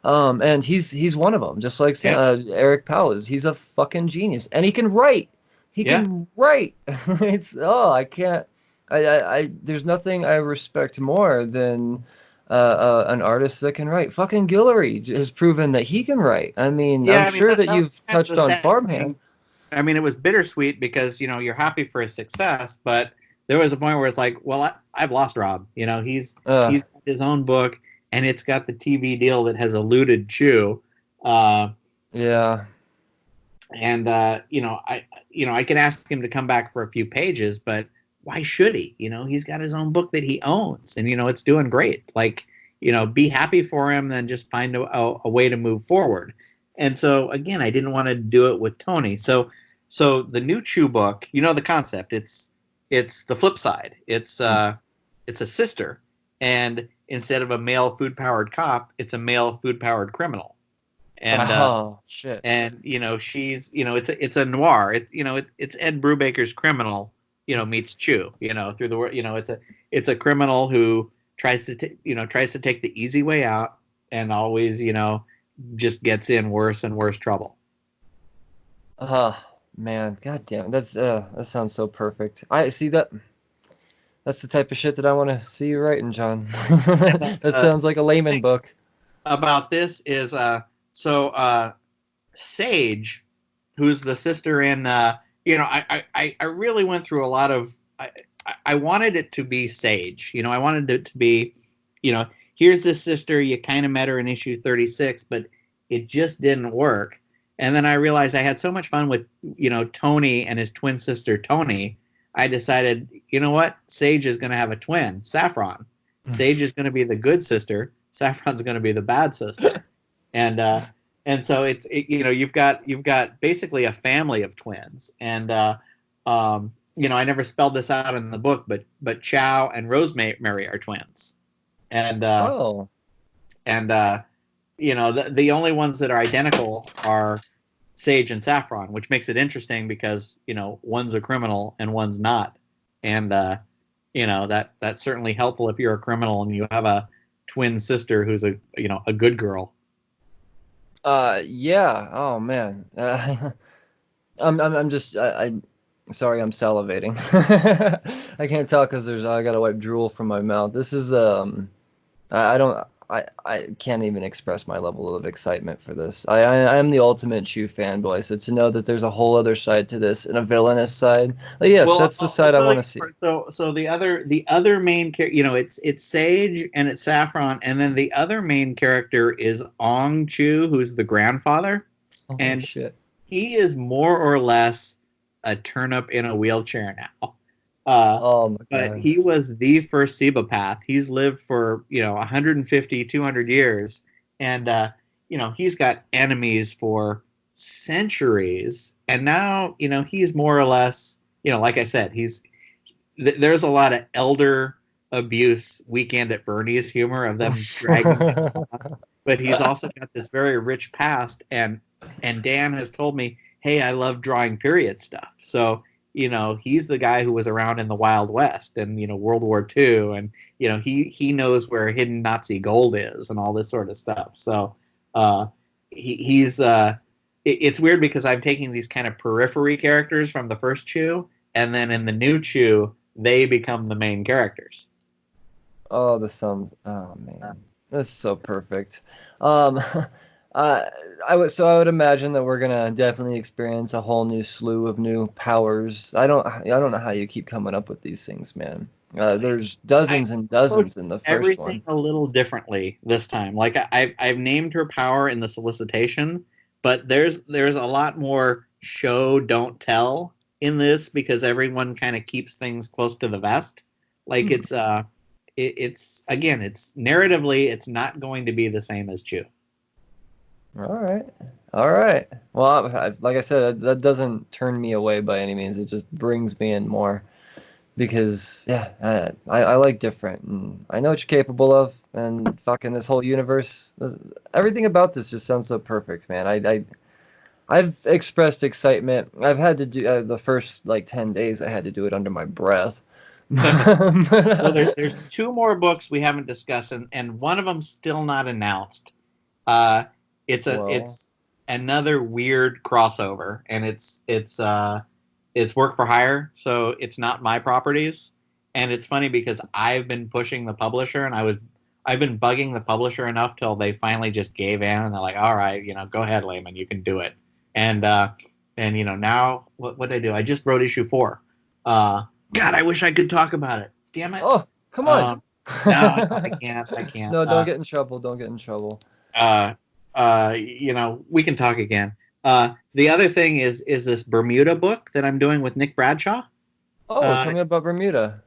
[SPEAKER 1] And he's one of them, just like
[SPEAKER 2] Yeah,
[SPEAKER 1] Eric Powell is. He's a fucking genius, and he can write. He
[SPEAKER 2] yeah,
[SPEAKER 1] can write. I can't. There's nothing I respect more than an artist that can write. Fucking Guillory has proven that he can write. I mean,
[SPEAKER 2] yeah.
[SPEAKER 1] I'm
[SPEAKER 2] I mean,
[SPEAKER 1] sure that
[SPEAKER 2] that was
[SPEAKER 1] you've
[SPEAKER 2] kind of
[SPEAKER 1] touched
[SPEAKER 2] the
[SPEAKER 1] on
[SPEAKER 2] sad
[SPEAKER 1] Farmhand.
[SPEAKER 2] thing. I mean, it was bittersweet because you're happy for his success, but there was a point where it's like, well, I've lost Rob.
[SPEAKER 1] Uh,
[SPEAKER 2] He's got his own book, and it's got the TV deal that has eluded Chew. Uh,
[SPEAKER 1] yeah.
[SPEAKER 2] and I can ask him to come back for a few pages, but why should he? He's got his own book that he owns, and it's doing great. Like, be happy for him, then just find a way to move forward. And so again, I didn't want to do it with Tony. So the new Chew book, the concept. It's the flip side. It's a sister, and instead of a male food powered cop, it's a male food powered criminal. And
[SPEAKER 1] Oh shit.
[SPEAKER 2] she's it's a noir. It's Ed Brubaker's Criminal, meets Chew, through the world. It's a criminal who tries to take the easy way out, and always just gets in worse and worse trouble.
[SPEAKER 1] Man, god damn, that sounds so perfect. I see that. That's the type of shit that I want to see you writing, John.
[SPEAKER 2] And
[SPEAKER 1] That sounds like a
[SPEAKER 2] the
[SPEAKER 1] Layman
[SPEAKER 2] thing
[SPEAKER 1] book.
[SPEAKER 2] about this is Sage, who's the sister in I really went through a lot of I wanted it to be Sage. I wanted it to be, here's this sister, you kind of met her in issue 36, but it just didn't work. And then I realized I had so much fun with, Tony and his twin sister Tony. I decided, you know what? Sage is going to have a twin, Saffron. Sage is going to be the good sister. Saffron's going to be the bad sister. And so you've got basically a family of twins. And I never spelled this out in the book, but Chow and Rosemary are twins. And
[SPEAKER 1] Oh,
[SPEAKER 2] the only ones that are identical are Sage and Saffron, which makes it interesting because one's a criminal and one's not. And that's certainly helpful if you're a criminal and you have a twin sister who's a good girl.
[SPEAKER 1] yeah. Oh man. I'm just sorry, I'm salivating. I can't talk because I gotta wipe drool from my mouth. This is I don't I can't even express my level of excitement for this. I am the ultimate Chew fanboy, so to know that there's a whole other side to this and a villainous side, yes,
[SPEAKER 2] Well,
[SPEAKER 1] that's the side I want to see.
[SPEAKER 2] so the other main character, it's Sage and it's Saffron, and then the other main character is Ong Chu, who's the grandfather,
[SPEAKER 1] Oh
[SPEAKER 2] and
[SPEAKER 1] shit.
[SPEAKER 2] he is more or less a turnip in a wheelchair now. Uh,
[SPEAKER 1] Oh my
[SPEAKER 2] but
[SPEAKER 1] god.
[SPEAKER 2] he was the first Cebapath. He's lived for 150, 200 years, and he's got enemies for centuries. And now he's more or less like I said, there's a lot of elder abuse Weekend at Bernie's humor of them dragging him on, but he's also got this very rich past, and Dan has told me, hey, I love drawing period stuff. So he's the guy who was around in the Wild West and World War II, and he knows where hidden Nazi gold is and all this sort of stuff. So he's it's weird because I'm taking these kind of periphery characters from the first Chew, and then in the new Chew they become the main characters.
[SPEAKER 1] Oh, the sounds. Oh man, that's so perfect. Um, uh, I would imagine that we're gonna definitely experience a whole new slew of new powers. I don't know how you keep coming up with these things, man. There's
[SPEAKER 2] I
[SPEAKER 1] dozens and
[SPEAKER 2] approached
[SPEAKER 1] dozens in the first
[SPEAKER 2] everything
[SPEAKER 1] one.
[SPEAKER 2] a little differently this time. Like I've named her power in the solicitation, but there's a lot more show don't tell in this because everyone kind of keeps things close to the vest. Like
[SPEAKER 1] Hmm.
[SPEAKER 2] it's again, it's narratively it's not going to be the same as Chew.
[SPEAKER 1] All right, all right. Well, like I said, that doesn't turn me away by any means. It just brings me in more. Because yeah, I like different, and I know what you're capable of, and fucking this whole universe, everything about this just sounds so perfect, man. I've expressed excitement. I've had to do the first like 10 days. I had to do it under my breath.
[SPEAKER 2] Well, there's two more books we haven't discussed, and one of them still not announced. Uh,
[SPEAKER 1] Well,
[SPEAKER 2] it's another weird crossover, and it's work for hire, so it's not my properties. And it's funny because I've been pushing the publisher, and I've been bugging the publisher enough till they finally just gave in, and they're like, all right, go ahead, Layman, you can do it. And now what did I do? I just wrote issue 4. God, I wish I could talk about it. Damn it.
[SPEAKER 1] oh, come on.
[SPEAKER 2] Um, no, I can't. I can't.
[SPEAKER 1] No, don't get in trouble. Don't get in trouble.
[SPEAKER 2] Uh, we can talk again. The other thing is this Bermuda book that I'm doing with Nick Bradshaw.
[SPEAKER 1] Oh, tell me about Bermuda.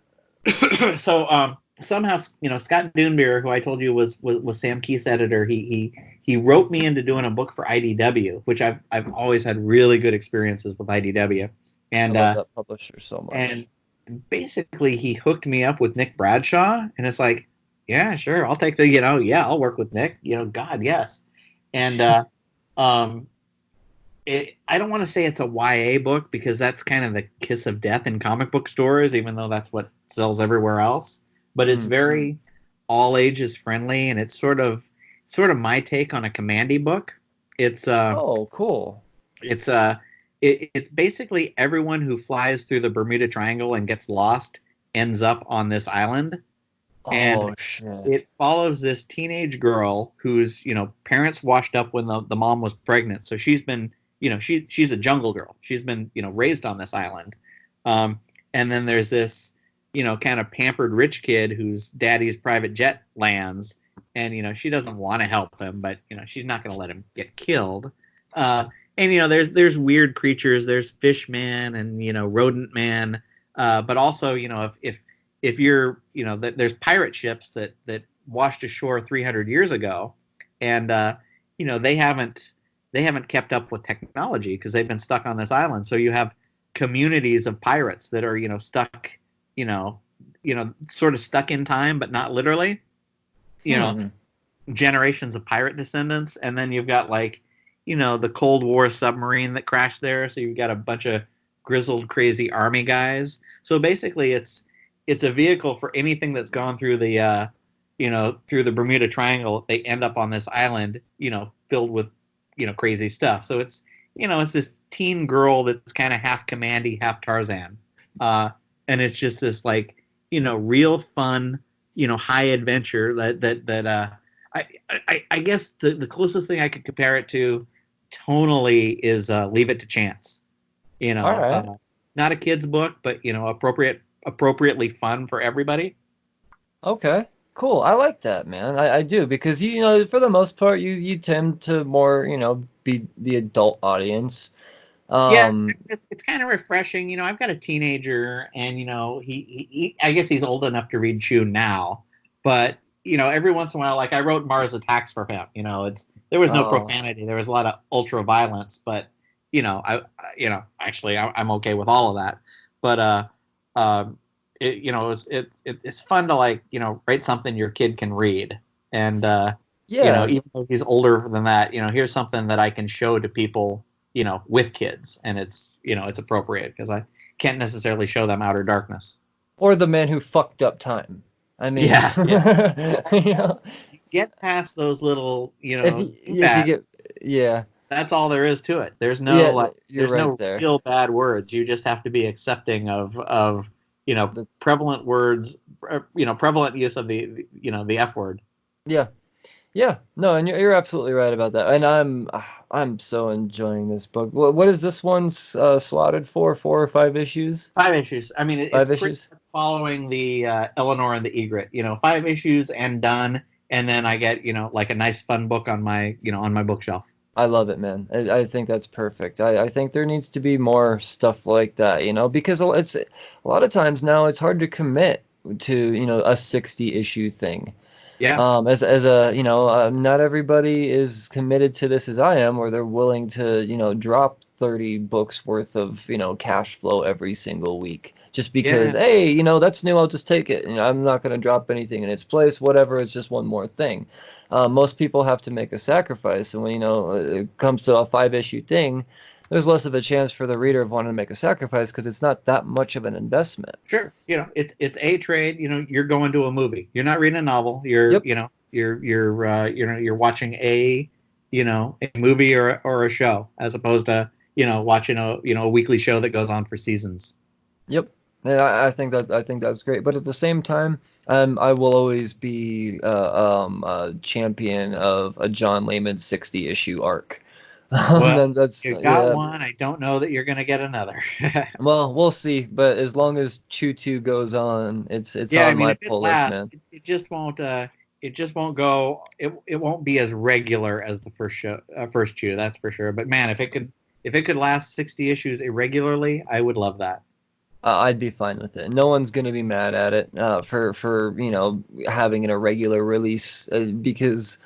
[SPEAKER 2] So somehow Scott Doonbeer, who I told you was Sam Keith's editor, he wrote me into doing a book for IDW, which I've always had really good experiences with IDW,
[SPEAKER 1] I
[SPEAKER 2] and
[SPEAKER 1] love that publisher so
[SPEAKER 2] and
[SPEAKER 1] much.
[SPEAKER 2] basically he hooked me up with Nick Bradshaw, and it's like, yeah, sure, I'll take yeah, I'll work with Nick, God, yes. And um I don't want to say it's a YA book because that's kind of the kiss of death in comic book stores, even though that's what sells everywhere else. But it's
[SPEAKER 1] Mm.
[SPEAKER 2] very all ages friendly, and it's sort of my take on a Commandy book. It's
[SPEAKER 1] Oh, cool.
[SPEAKER 2] it's it's basically everyone who flies through the Bermuda Triangle and gets lost ends up on this island, and
[SPEAKER 1] Oh shit.
[SPEAKER 2] it follows this teenage girl whose parents washed up when the mom was pregnant, so she's been she's a jungle girl. She's been raised on this island, and then there's this kind of pampered rich kid whose daddy's private jet lands, and she doesn't want to help him, but she's not going to let him get killed. And there's weird creatures. There's fish man and rodent man, but also if you're there's pirate ships that washed ashore 300 years ago, and they haven't kept up with technology because they've been stuck on this island. So you have communities of pirates that are stuck, sort of stuck in time, but not literally. Generations of pirate descendants, and then you've got the Cold War submarine that crashed there. So you've got a bunch of grizzled, crazy army guys. So basically, it's a vehicle for anything that's gone through the through the Bermuda Triangle. They end up on this island, filled with crazy stuff. So it's this teen girl that's kind of half Commandy, half Tarzan, and it's just this real fun, high adventure that I guess the closest thing I could compare it to tonally is Leave It to Chance.
[SPEAKER 1] All right.
[SPEAKER 2] Not a kid's book, but appropriately fun for everybody.
[SPEAKER 1] Okay. Cool. I like that, man. I do because for the most part you tend to more, be the adult audience.
[SPEAKER 2] Yeah, it's kind of refreshing. I've got a teenager, and he I guess he's old enough to read Chew now, but every once in a while, I wrote Mars Attacks for him. There was no profanity, there was a lot of ultra violence, but actually I'm okay with all of that. But it's fun to write something your kid can read, and even though he's older than that, here's something that I can show to people with kids, and it's it's appropriate because I can't necessarily show them Outer Darkness
[SPEAKER 1] or The Man Who Fucked Up Time. I mean,
[SPEAKER 2] yeah. Get past those little
[SPEAKER 1] if you get
[SPEAKER 2] that's all there is to it. There's
[SPEAKER 1] no
[SPEAKER 2] there's
[SPEAKER 1] right
[SPEAKER 2] no
[SPEAKER 1] there.
[SPEAKER 2] real bad words. You just have to be accepting of prevalent words, prevalent use of the F word.
[SPEAKER 1] Yeah, no, and you're absolutely right about that. And I'm so enjoying this book. What is this one's slotted for? 4 or 5 issues?
[SPEAKER 2] 5 issues. I mean,
[SPEAKER 1] Five
[SPEAKER 2] it's
[SPEAKER 1] issues.
[SPEAKER 2] following the Eleanor and the Egret. 5 issues and done, and then I get a nice fun book on my bookshelf.
[SPEAKER 1] I love it, man. I think that's perfect. I think there needs to be more stuff like that, because it's a lot of times now it's hard to commit to a 60 issue thing.
[SPEAKER 2] Yeah.
[SPEAKER 1] As a not everybody is committed to this as I am, or they're willing to drop 30 books worth of cash flow every single week just because hey that's new, I'll just take it. I'm not going to drop anything in its place, whatever. It's just one more thing. Most people have to make a sacrifice, and when it comes to a 5-issue thing, there's less of a chance for the reader of wanting to make a sacrifice because it's not that much of an investment.
[SPEAKER 2] Sure, it's a trade. You're going to a movie. You're not reading a novel. You're you're watching a movie or a show, as opposed to watching a weekly show that goes on for seasons.
[SPEAKER 1] Yep. I think that's great. But at the same time, I will always be a champion of a John Layman 60-issue arc.
[SPEAKER 2] Well,
[SPEAKER 1] That's
[SPEAKER 2] you got one. I don't know that you're going to get another.
[SPEAKER 1] Well, we'll see. But as long as Chew 2 goes on, it's
[SPEAKER 2] Yeah,
[SPEAKER 1] on my pull list, man.
[SPEAKER 2] it just won't. It just won't go. It won't be as regular as the first Chew. That's for sure. But man, if it could last 60 issues irregularly, I would love that.
[SPEAKER 1] I'd be fine with it. No one's gonna be mad at it for having an irregular release because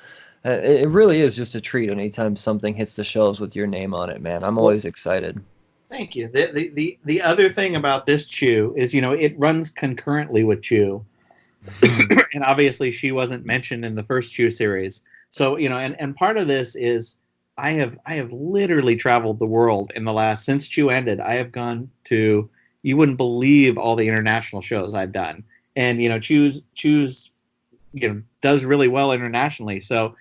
[SPEAKER 1] it really is just a treat anytime something hits the shelves with your name on it, man. I'm always excited.
[SPEAKER 2] Thank you. The other thing about this Chew is it runs concurrently with Chew, and obviously she wasn't mentioned in the first Chew series. So and part of this is I have literally traveled the world since Chew ended. I have gone to, you wouldn't believe all the international shows I've done, and Chew's does really well internationally. So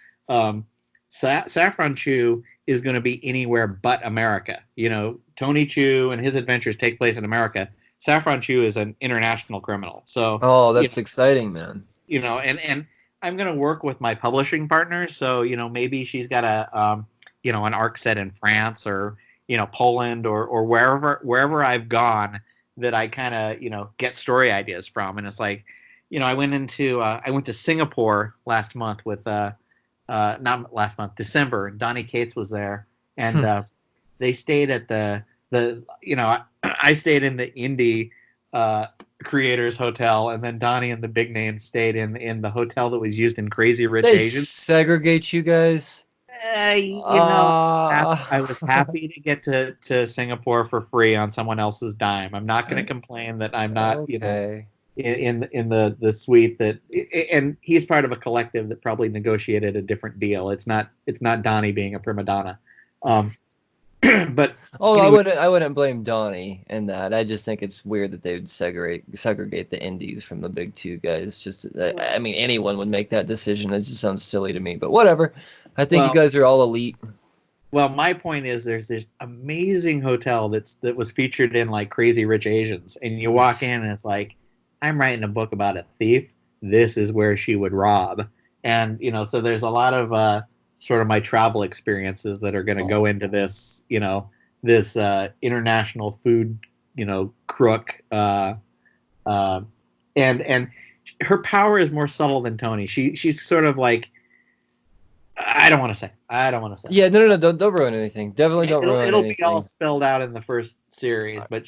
[SPEAKER 2] Saffron Chew is going to be anywhere but America. Tony Chew and his adventures take place in America. Saffron Chu is an international criminal. So
[SPEAKER 1] Oh, that's exciting, man.
[SPEAKER 2] and I'm going to work with my publishing partner. So maybe she's got an arc set in France or Poland or wherever I've gone that I kind of get story ideas from. And it's like, I went to Singapore last month with not last month, December, and Donnie Cates was there, and they stayed at I stayed in the indie creators hotel, and then Donnie and the big names stayed in the hotel that was used in Crazy Rich
[SPEAKER 1] They
[SPEAKER 2] Asians.
[SPEAKER 1] segregate you guys.
[SPEAKER 2] I was happy to get to Singapore for free on someone else's dime. I'm not going to complain that I'm not
[SPEAKER 1] Okay.
[SPEAKER 2] in the suite that, and he's part of a collective that probably negotiated a different deal. It's not Donnie being a prima donna. But anyway,
[SPEAKER 1] I wouldn't blame Donnie in that. I just think it's weird that they would segregate the indies from the big two guys. Just, I mean, anyone would make that decision. It just sounds silly to me. But whatever. I think you guys are all elite.
[SPEAKER 2] Well, my point is, there's this amazing hotel that was featured in like Crazy Rich Asians, and you walk in and it's like, I'm writing a book about a thief. This is where she would rob, and so there's a lot of sort of my travel experiences that are going to go into this, this international food, crook, and her power is more subtle than Tony. She's sort of like, I don't want to say.
[SPEAKER 1] Yeah, no, don't ruin anything. Definitely don't ruin anything. It'll
[SPEAKER 2] be all spelled out in the first series, but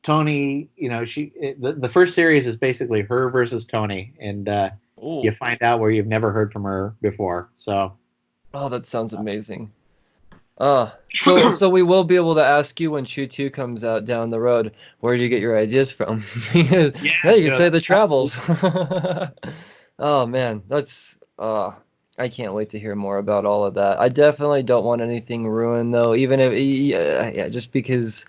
[SPEAKER 2] Tony, the first series is basically her versus Tony, and you find out where you've never heard from her before. So,
[SPEAKER 1] that sounds amazing. So we will be able to ask you when Chu 2 comes out down the road, where do you get your ideas from? Because you can say the travels. Oh man, that's I can't wait to hear more about all of that. I definitely don't want anything ruined though, even if just because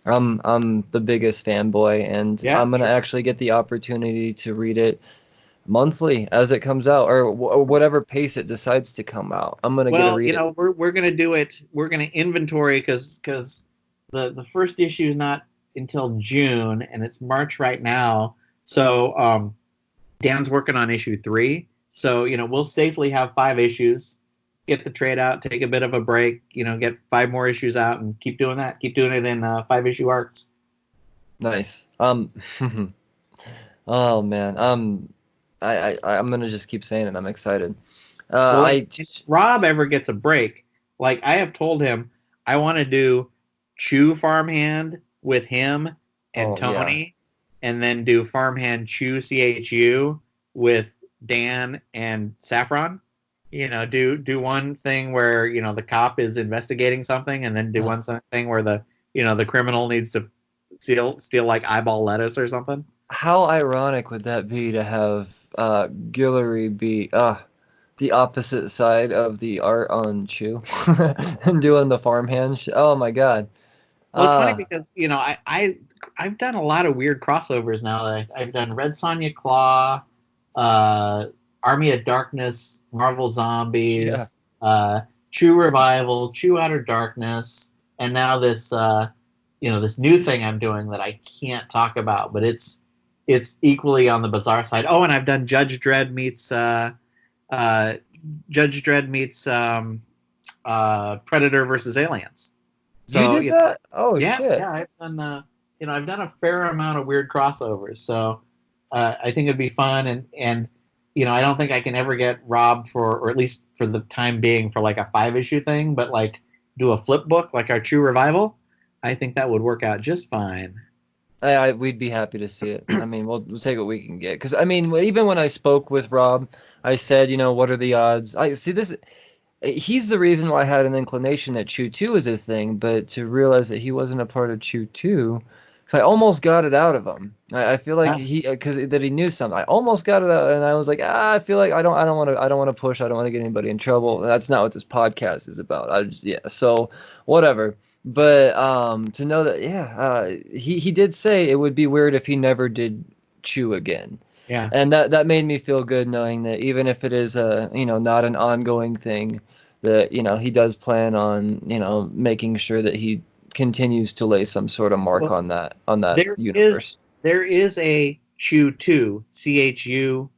[SPEAKER 1] I'm the biggest fanboy, and I'm gonna actually get the opportunity to read it monthly as it comes out, or whatever pace it decides to come out. I'm gonna get to read it.
[SPEAKER 2] We're gonna do it. We're gonna inventory because the first issue is not until June, and it's March right now. So Dan's working on issue 3. So we'll safely have 5 issues. Get the trade out, take a bit of a break. Get 5 more issues out, and keep doing that. Keep doing it in 5-issue arcs.
[SPEAKER 1] Nice. Oh man. I'm gonna just keep saying it. I'm excited.
[SPEAKER 2] If Rob ever gets a break, like I have told him, I want to do Chew Farmhand with him and Tony, and then do Farmhand Chew CHU with Dan and Saffron. Do one thing where the cop is investigating something, and then do one thing where the criminal needs to steal like eyeball lettuce or something.
[SPEAKER 1] How ironic would that be to have Guillory be the opposite side of the art on Chew and doing the farmhand? Oh my god!
[SPEAKER 2] Well, it's funny because I've done a lot of weird crossovers now. I've done Red Sonja Claw, Army of Darkness, Marvel Zombies, Chew Revival, Chew Outer Darkness, and now this this new thing I'm doing that I can't talk about, but it's equally on the bizarre side. Oh, and I've done Judge Dredd meets Predator versus Aliens. So
[SPEAKER 1] you did that? Oh
[SPEAKER 2] shit!
[SPEAKER 1] Yeah,
[SPEAKER 2] I've done I've done a fair amount of weird crossovers. So I think it'd be fun, and I don't think I can ever get Rob or at least for the time being, for like a 5-issue thing, but like do a flip book like our True Revival. I think that would work out just fine.
[SPEAKER 1] We'd be happy to see it. I mean, we'll take what we can get. Because I mean, even when I spoke with Rob, I said, what are the odds? I see this. He's the reason why I had an inclination that Chew 2 was his thing, but to realize that he wasn't a part of Chew 2, because I almost got it out of him. I feel like that he knew something. I almost got it out, and I was like, I feel like I don't want to push. I don't want to get anybody in trouble. That's not what this podcast is about. So whatever. But to know that, he did say it would be weird if he never did Chew again.
[SPEAKER 2] Yeah.
[SPEAKER 1] And that made me feel good knowing that even if it is not an ongoing thing, that he does plan on making sure that he continues to lay some sort of mark
[SPEAKER 2] Well,
[SPEAKER 1] on that
[SPEAKER 2] there is
[SPEAKER 1] universe.
[SPEAKER 2] there is a Chew 2, Chew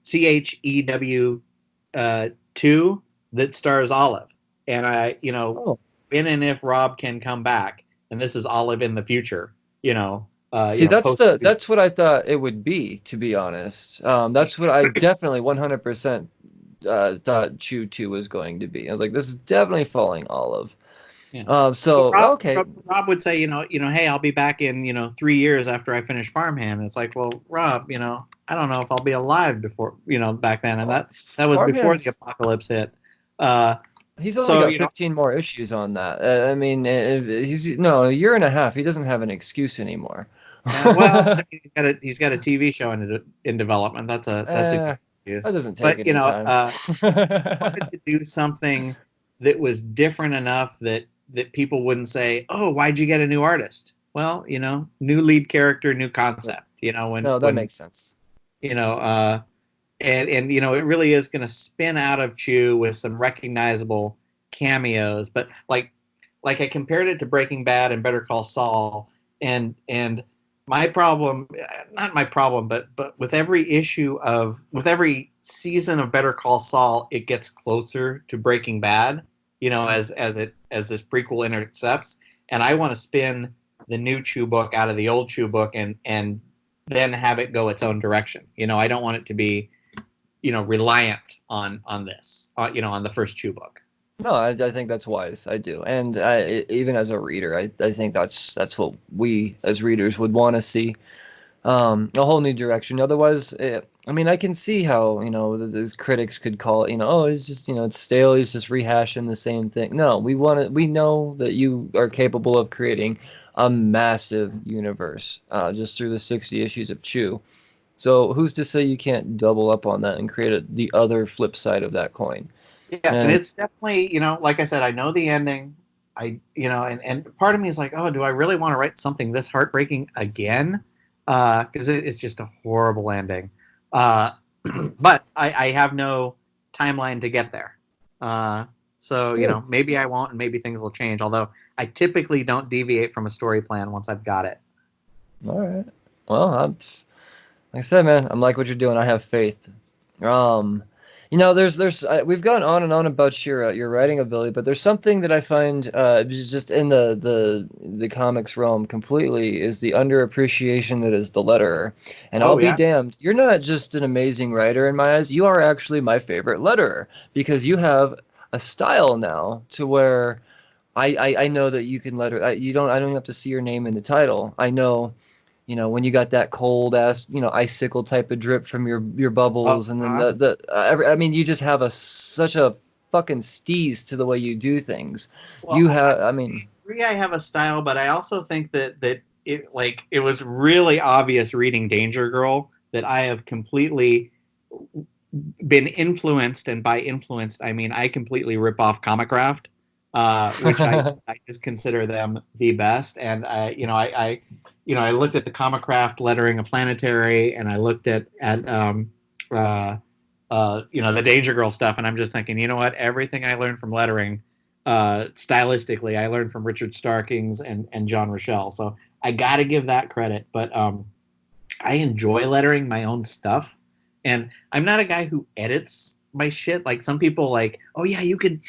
[SPEAKER 2] 2 that stars Olive, and
[SPEAKER 1] Oh,
[SPEAKER 2] when and if Rob can come back, and this is Olive in the future,
[SPEAKER 1] see,
[SPEAKER 2] post.
[SPEAKER 1] that's what I thought it would be, to be honest. That's what I definitely 100% thought Chew 2 was going to be. I was like, this is definitely falling Olive.
[SPEAKER 2] Yeah. But
[SPEAKER 1] So okay,
[SPEAKER 2] Rob would say, hey, I'll be back in, 3 years after I finish Farmhand. And it's like, well, Rob, I don't know if I'll be alive before, back then, and
[SPEAKER 1] well,
[SPEAKER 2] that was before the
[SPEAKER 1] Farmhand's
[SPEAKER 2] apocalypse hit. Uh,
[SPEAKER 1] he's only
[SPEAKER 2] so
[SPEAKER 1] got 15 more issues on that. I mean, he's no, a year and a half. He doesn't have an excuse anymore.
[SPEAKER 2] yeah, well, I mean, he's got a TV show in development. That's a good
[SPEAKER 1] Eh, that
[SPEAKER 2] excuse.
[SPEAKER 1] doesn't take
[SPEAKER 2] But
[SPEAKER 1] any time.
[SPEAKER 2] wanted to do something that was different enough that people wouldn't say, "Oh, why'd you get a new artist?" Well, new lead character, new concept.
[SPEAKER 1] No, that makes sense.
[SPEAKER 2] you know, uh, and it really is going to spin out of Chew with some recognizable cameos. But like I compared it to Breaking Bad and Better Call Saul, and my problem, not my problem, but with every season of Better Call Saul, it gets closer to Breaking Bad. As this prequel intercepts, and I want to spin the new Chew book out of the old Chew book and then have it go its own direction. I don't want it to be reliant on this, on the first Chew book.
[SPEAKER 1] No, I think that's wise. I do, and even as a reader, I think that's what we as readers would want to see. A whole new direction. Otherwise, I mean, I can see how the critics could call it. Oh, it's just it's stale. He's just rehashing the same thing. No, we know that you are capable of creating a massive universe just through the 60 issues of Chew. So who's to say you can't double up on that and create the other flip side of that coin?
[SPEAKER 2] Yeah, and
[SPEAKER 1] And
[SPEAKER 2] it's definitely, like I said, I know the ending. And part of me is like, oh, do I really want to write something this heartbreaking again? Because it's just a horrible ending. Uh, but I have no timeline to get there. So
[SPEAKER 1] good.
[SPEAKER 2] maybe I won't, and maybe things will change. Although I typically don't deviate from a story plan once I've got it.
[SPEAKER 1] All right. Well, like I said, man, I'm like what you're doing. I have faith. Um, there's we've gone on and on about your writing ability, but there's something that I find just in the comics realm completely is the underappreciation that is the letterer. And I'll
[SPEAKER 2] Oh
[SPEAKER 1] be
[SPEAKER 2] yeah.
[SPEAKER 1] damned, you're not just an amazing writer in my eyes. You are actually my favorite letterer because you have a style now to where I know that you can letter. I don't have to see your name in the title. I know when you got that cold ass, icicle type of drip from your bubbles, and then I mean, you just have such a fucking steez to the way you do things.
[SPEAKER 2] Well,
[SPEAKER 1] You have, I mean,
[SPEAKER 2] agree I have a style, but I also think that it was really obvious reading Danger Girl that I have completely been influenced, and by influenced I mean I completely rip off Comicraft, which I just consider them the best. And I looked at the Comicraft lettering of Planetary, and I looked at the Danger Girl stuff, and I'm just thinking, you know what? Everything I learned from lettering, stylistically, I learned from Richard Starkings and John Rochelle. So I got to give that credit. But I enjoy lettering my own stuff, and I'm not a guy who edits my shit. Like some people, like, oh yeah, you can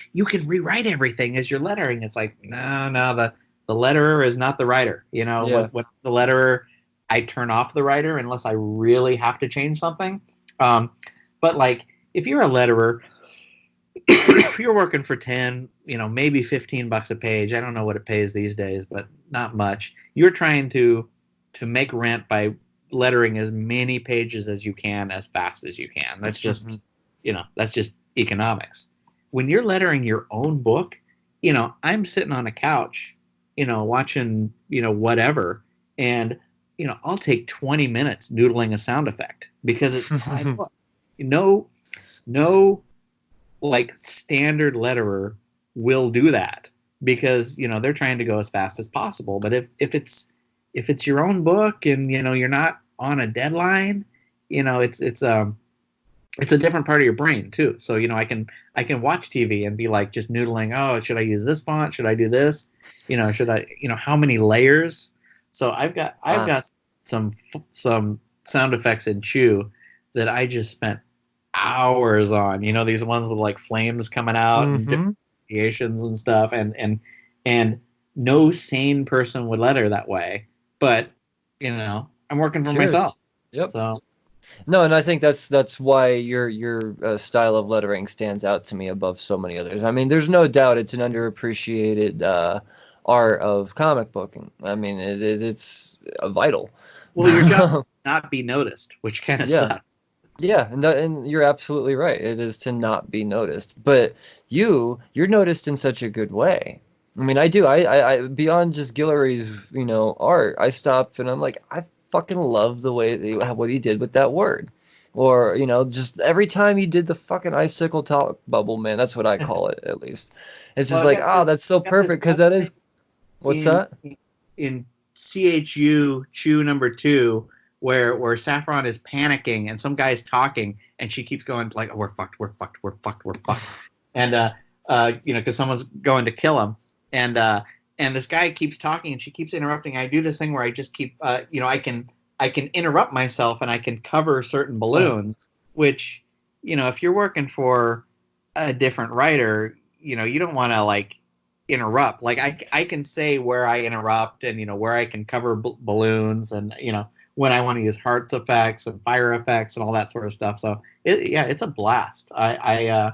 [SPEAKER 2] rewrite everything as you're lettering. It's like, no, the letterer is not the writer.
[SPEAKER 1] yeah.
[SPEAKER 2] When the letterer, I turn off the writer unless I really have to change something. Um, but like, if you're a letterer, if you're working for 10, maybe $15 a page, I don't know what it pays these days, but not much. You're trying to make rent by lettering as many pages as you can as fast as you can. That's just economics. When you're lettering your own book, I'm sitting on a couch, watching, whatever, and I'll take 20 minutes noodling a sound effect because it's my book. No, like standard letterer will do that because they're trying to go as fast as possible. But if it's your own book and you're not on a deadline, it's it's a different part of your brain too. So I can watch TV and be like just noodling. Oh, should I use this font? Should I do this? Should I? How many layers? So I've got some sound effects in Chew that I just spent hours on. These ones with like flames coming out and different
[SPEAKER 1] Mm-hmm.
[SPEAKER 2] variations and stuff, and no sane person would letter that way. But I'm working for myself,
[SPEAKER 1] Cheers. Yep.
[SPEAKER 2] so.
[SPEAKER 1] No, and I think that's why your style of lettering stands out to me above so many others. I mean, there's no doubt it's an underappreciated art of comic booking. I mean, it's vital.
[SPEAKER 2] Well, your job is to not be noticed, which kind of
[SPEAKER 1] Yeah.
[SPEAKER 2] sucks.
[SPEAKER 1] Yeah, and you're absolutely right. It is to not be noticed. But you're noticed in such a good way. I mean, I do. I beyond just Guillory's, art, I stop and I'm like, I fucking love the way that what he did with that word. Or, just every time he did the fucking icicle talk bubble, man, that's what I call it, at least. It's
[SPEAKER 2] Well,
[SPEAKER 1] just like, that's so
[SPEAKER 2] got this
[SPEAKER 1] perfect because
[SPEAKER 2] one
[SPEAKER 1] that
[SPEAKER 2] thing
[SPEAKER 1] is, what's
[SPEAKER 2] in
[SPEAKER 1] that?
[SPEAKER 2] in CHU Chew number two where Saffron is panicking and some guy's talking and she keeps going like, oh, we're fucked, we're fucked, we're fucked, we're fucked, and because someone's going to kill him, and and this guy keeps talking and she keeps interrupting. I do this thing where I just keep I can interrupt myself and I can cover certain
[SPEAKER 1] Oh,
[SPEAKER 2] balloons, which if you're working for a different writer, you don't want to like interrupt. Like I can say where I interrupt and where I can cover balloons and when I want to use hearts effects and fire effects and all that sort of stuff. So it's a blast. I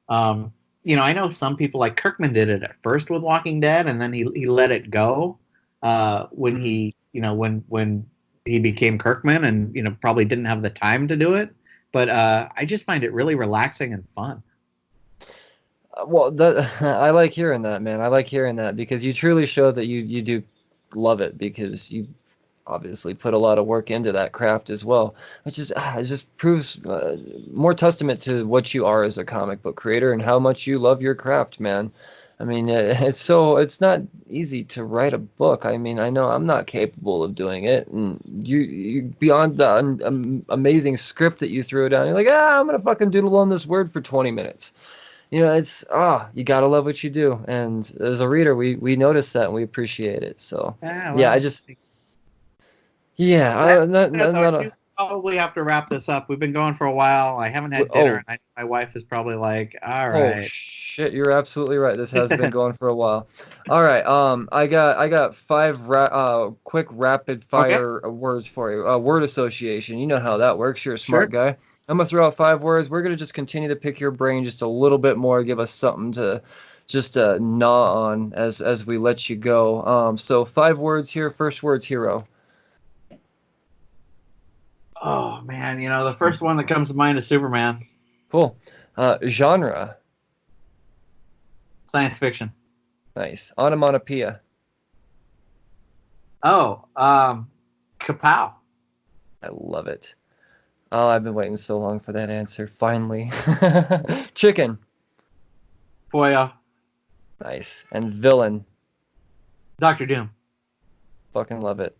[SPEAKER 2] know some people like Kirkman did it at first with Walking Dead and then he let it go when
[SPEAKER 1] mm.
[SPEAKER 2] when he became Kirkman and probably didn't have the time to do it. But I just find it really relaxing and fun.
[SPEAKER 1] Well, that I like hearing that, man. I like hearing that because you truly show that you do love it because you obviously put a lot of work into that craft as well, which is it just proves more testament to what you are as a comic book creator and how much you love your craft, man. I mean, it's not easy to write a book. I mean, I know I'm not capable of doing it, and you beyond the amazing script that you threw down, you're like, I'm gonna fucking doodle on this word for 20 minutes. It's you gotta love what you do, and as a reader, we notice that and we appreciate it. So,
[SPEAKER 2] Yeah,
[SPEAKER 1] yeah, I
[SPEAKER 2] well,
[SPEAKER 1] just yeah,
[SPEAKER 2] well, that being said,
[SPEAKER 1] not
[SPEAKER 2] though, I
[SPEAKER 1] a
[SPEAKER 2] do probably have to wrap this up. We've been going for a while. I haven't had dinner,
[SPEAKER 1] oh
[SPEAKER 2] and my wife is probably like, "All
[SPEAKER 1] oh
[SPEAKER 2] right."
[SPEAKER 1] shit, you're absolutely right. This has been going for a while. All right, I got five quick rapid
[SPEAKER 2] Okay,
[SPEAKER 1] fire words for you. Word association. You know how that works. You're a
[SPEAKER 2] sure.
[SPEAKER 1] smart guy. I'm gonna throw out five words. We're gonna just continue to pick your brain just a little bit more, give us something to just gnaw on as we let you go. So five words here. First word's hero.
[SPEAKER 2] Oh man, the first one that comes to mind is Superman,
[SPEAKER 1] Cool. Genre.
[SPEAKER 2] science fiction.
[SPEAKER 1] Nice. Onomatopoeia.
[SPEAKER 2] Oh, Kapow.
[SPEAKER 1] I love it. Oh, I've been waiting so long for that answer. Finally. Chicken.
[SPEAKER 2] Boy,
[SPEAKER 1] Nice. And villain.
[SPEAKER 2] Doctor Doom.
[SPEAKER 1] Fucking love it.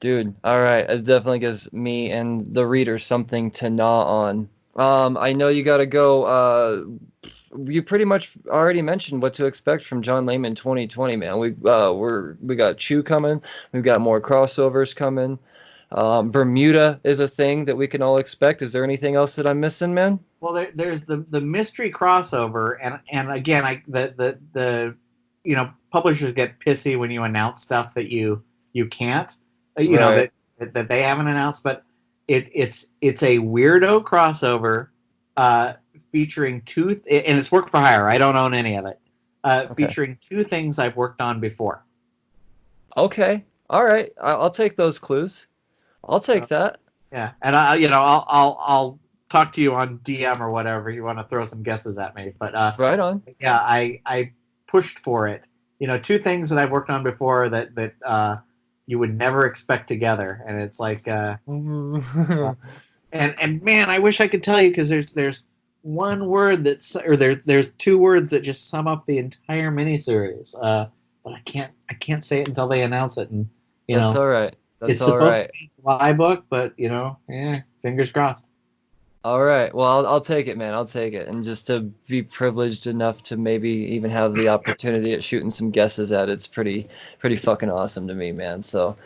[SPEAKER 1] Dude, all right. It definitely gives me and the reader something to gnaw on. I know you gotta go. You pretty much already mentioned what to expect from John Layman 2020, man. We got Chew coming. We've got more crossovers coming. Bermuda is a thing that we can all expect. Is there anything else that I'm missing, man?
[SPEAKER 2] Well, there's the mystery crossover, and again, the publishers get pissy when you announce stuff that you can't,
[SPEAKER 1] Right.
[SPEAKER 2] that they haven't announced, but it's a weirdo crossover, uh, featuring and it's work for hire. I don't own any of it.
[SPEAKER 1] Okay.
[SPEAKER 2] Featuring two things I've worked on before.
[SPEAKER 1] Okay. All right. I'll take those clues. I'll take
[SPEAKER 2] So
[SPEAKER 1] that.
[SPEAKER 2] yeah, and I'll talk to you on DM or whatever you want to throw some guesses at me, but
[SPEAKER 1] Right on.
[SPEAKER 2] yeah, I pushed for it. Two things that I've worked on before that you would never expect together, and it's like and man, I wish I could tell you because there's one word there's two words that just sum up the entire miniseries. But I can't say it until they announce it, and you
[SPEAKER 1] That's
[SPEAKER 2] know
[SPEAKER 1] all right. That's
[SPEAKER 2] it's
[SPEAKER 1] all
[SPEAKER 2] supposed to
[SPEAKER 1] right.
[SPEAKER 2] be a July book, but fingers crossed.
[SPEAKER 1] All right. Well, I'll take it, man. I'll take it. And just to be privileged enough to maybe even have the opportunity at shooting some guesses at it's pretty fucking awesome to me, man. So,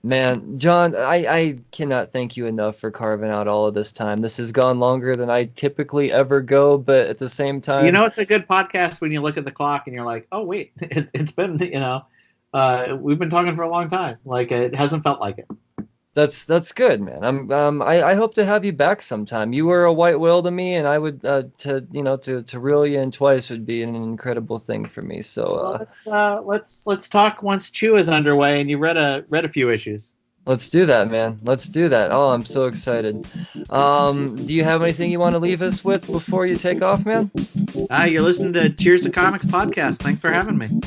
[SPEAKER 1] man, John, I cannot thank you enough for carving out all of this time. This has gone longer than I typically ever go, but at the same
[SPEAKER 2] You
[SPEAKER 1] time,
[SPEAKER 2] know, it's a good podcast when you look at the clock and you're like, oh wait, it's been we've been talking for a long time. Like it hasn't felt like it.
[SPEAKER 1] that's good, man. I hope to have you back sometime. You were a white whale to me, and I would to reel you in twice would be an incredible thing for me. So
[SPEAKER 2] Well, let's talk once Chew is underway and you read a few issues.
[SPEAKER 1] let's do that, man. Let's do that. Oh, I'm so excited. Do you have anything you want to leave us with before you take off, man?
[SPEAKER 2] You're listening to Cheers to Comics podcast. Thanks for having me.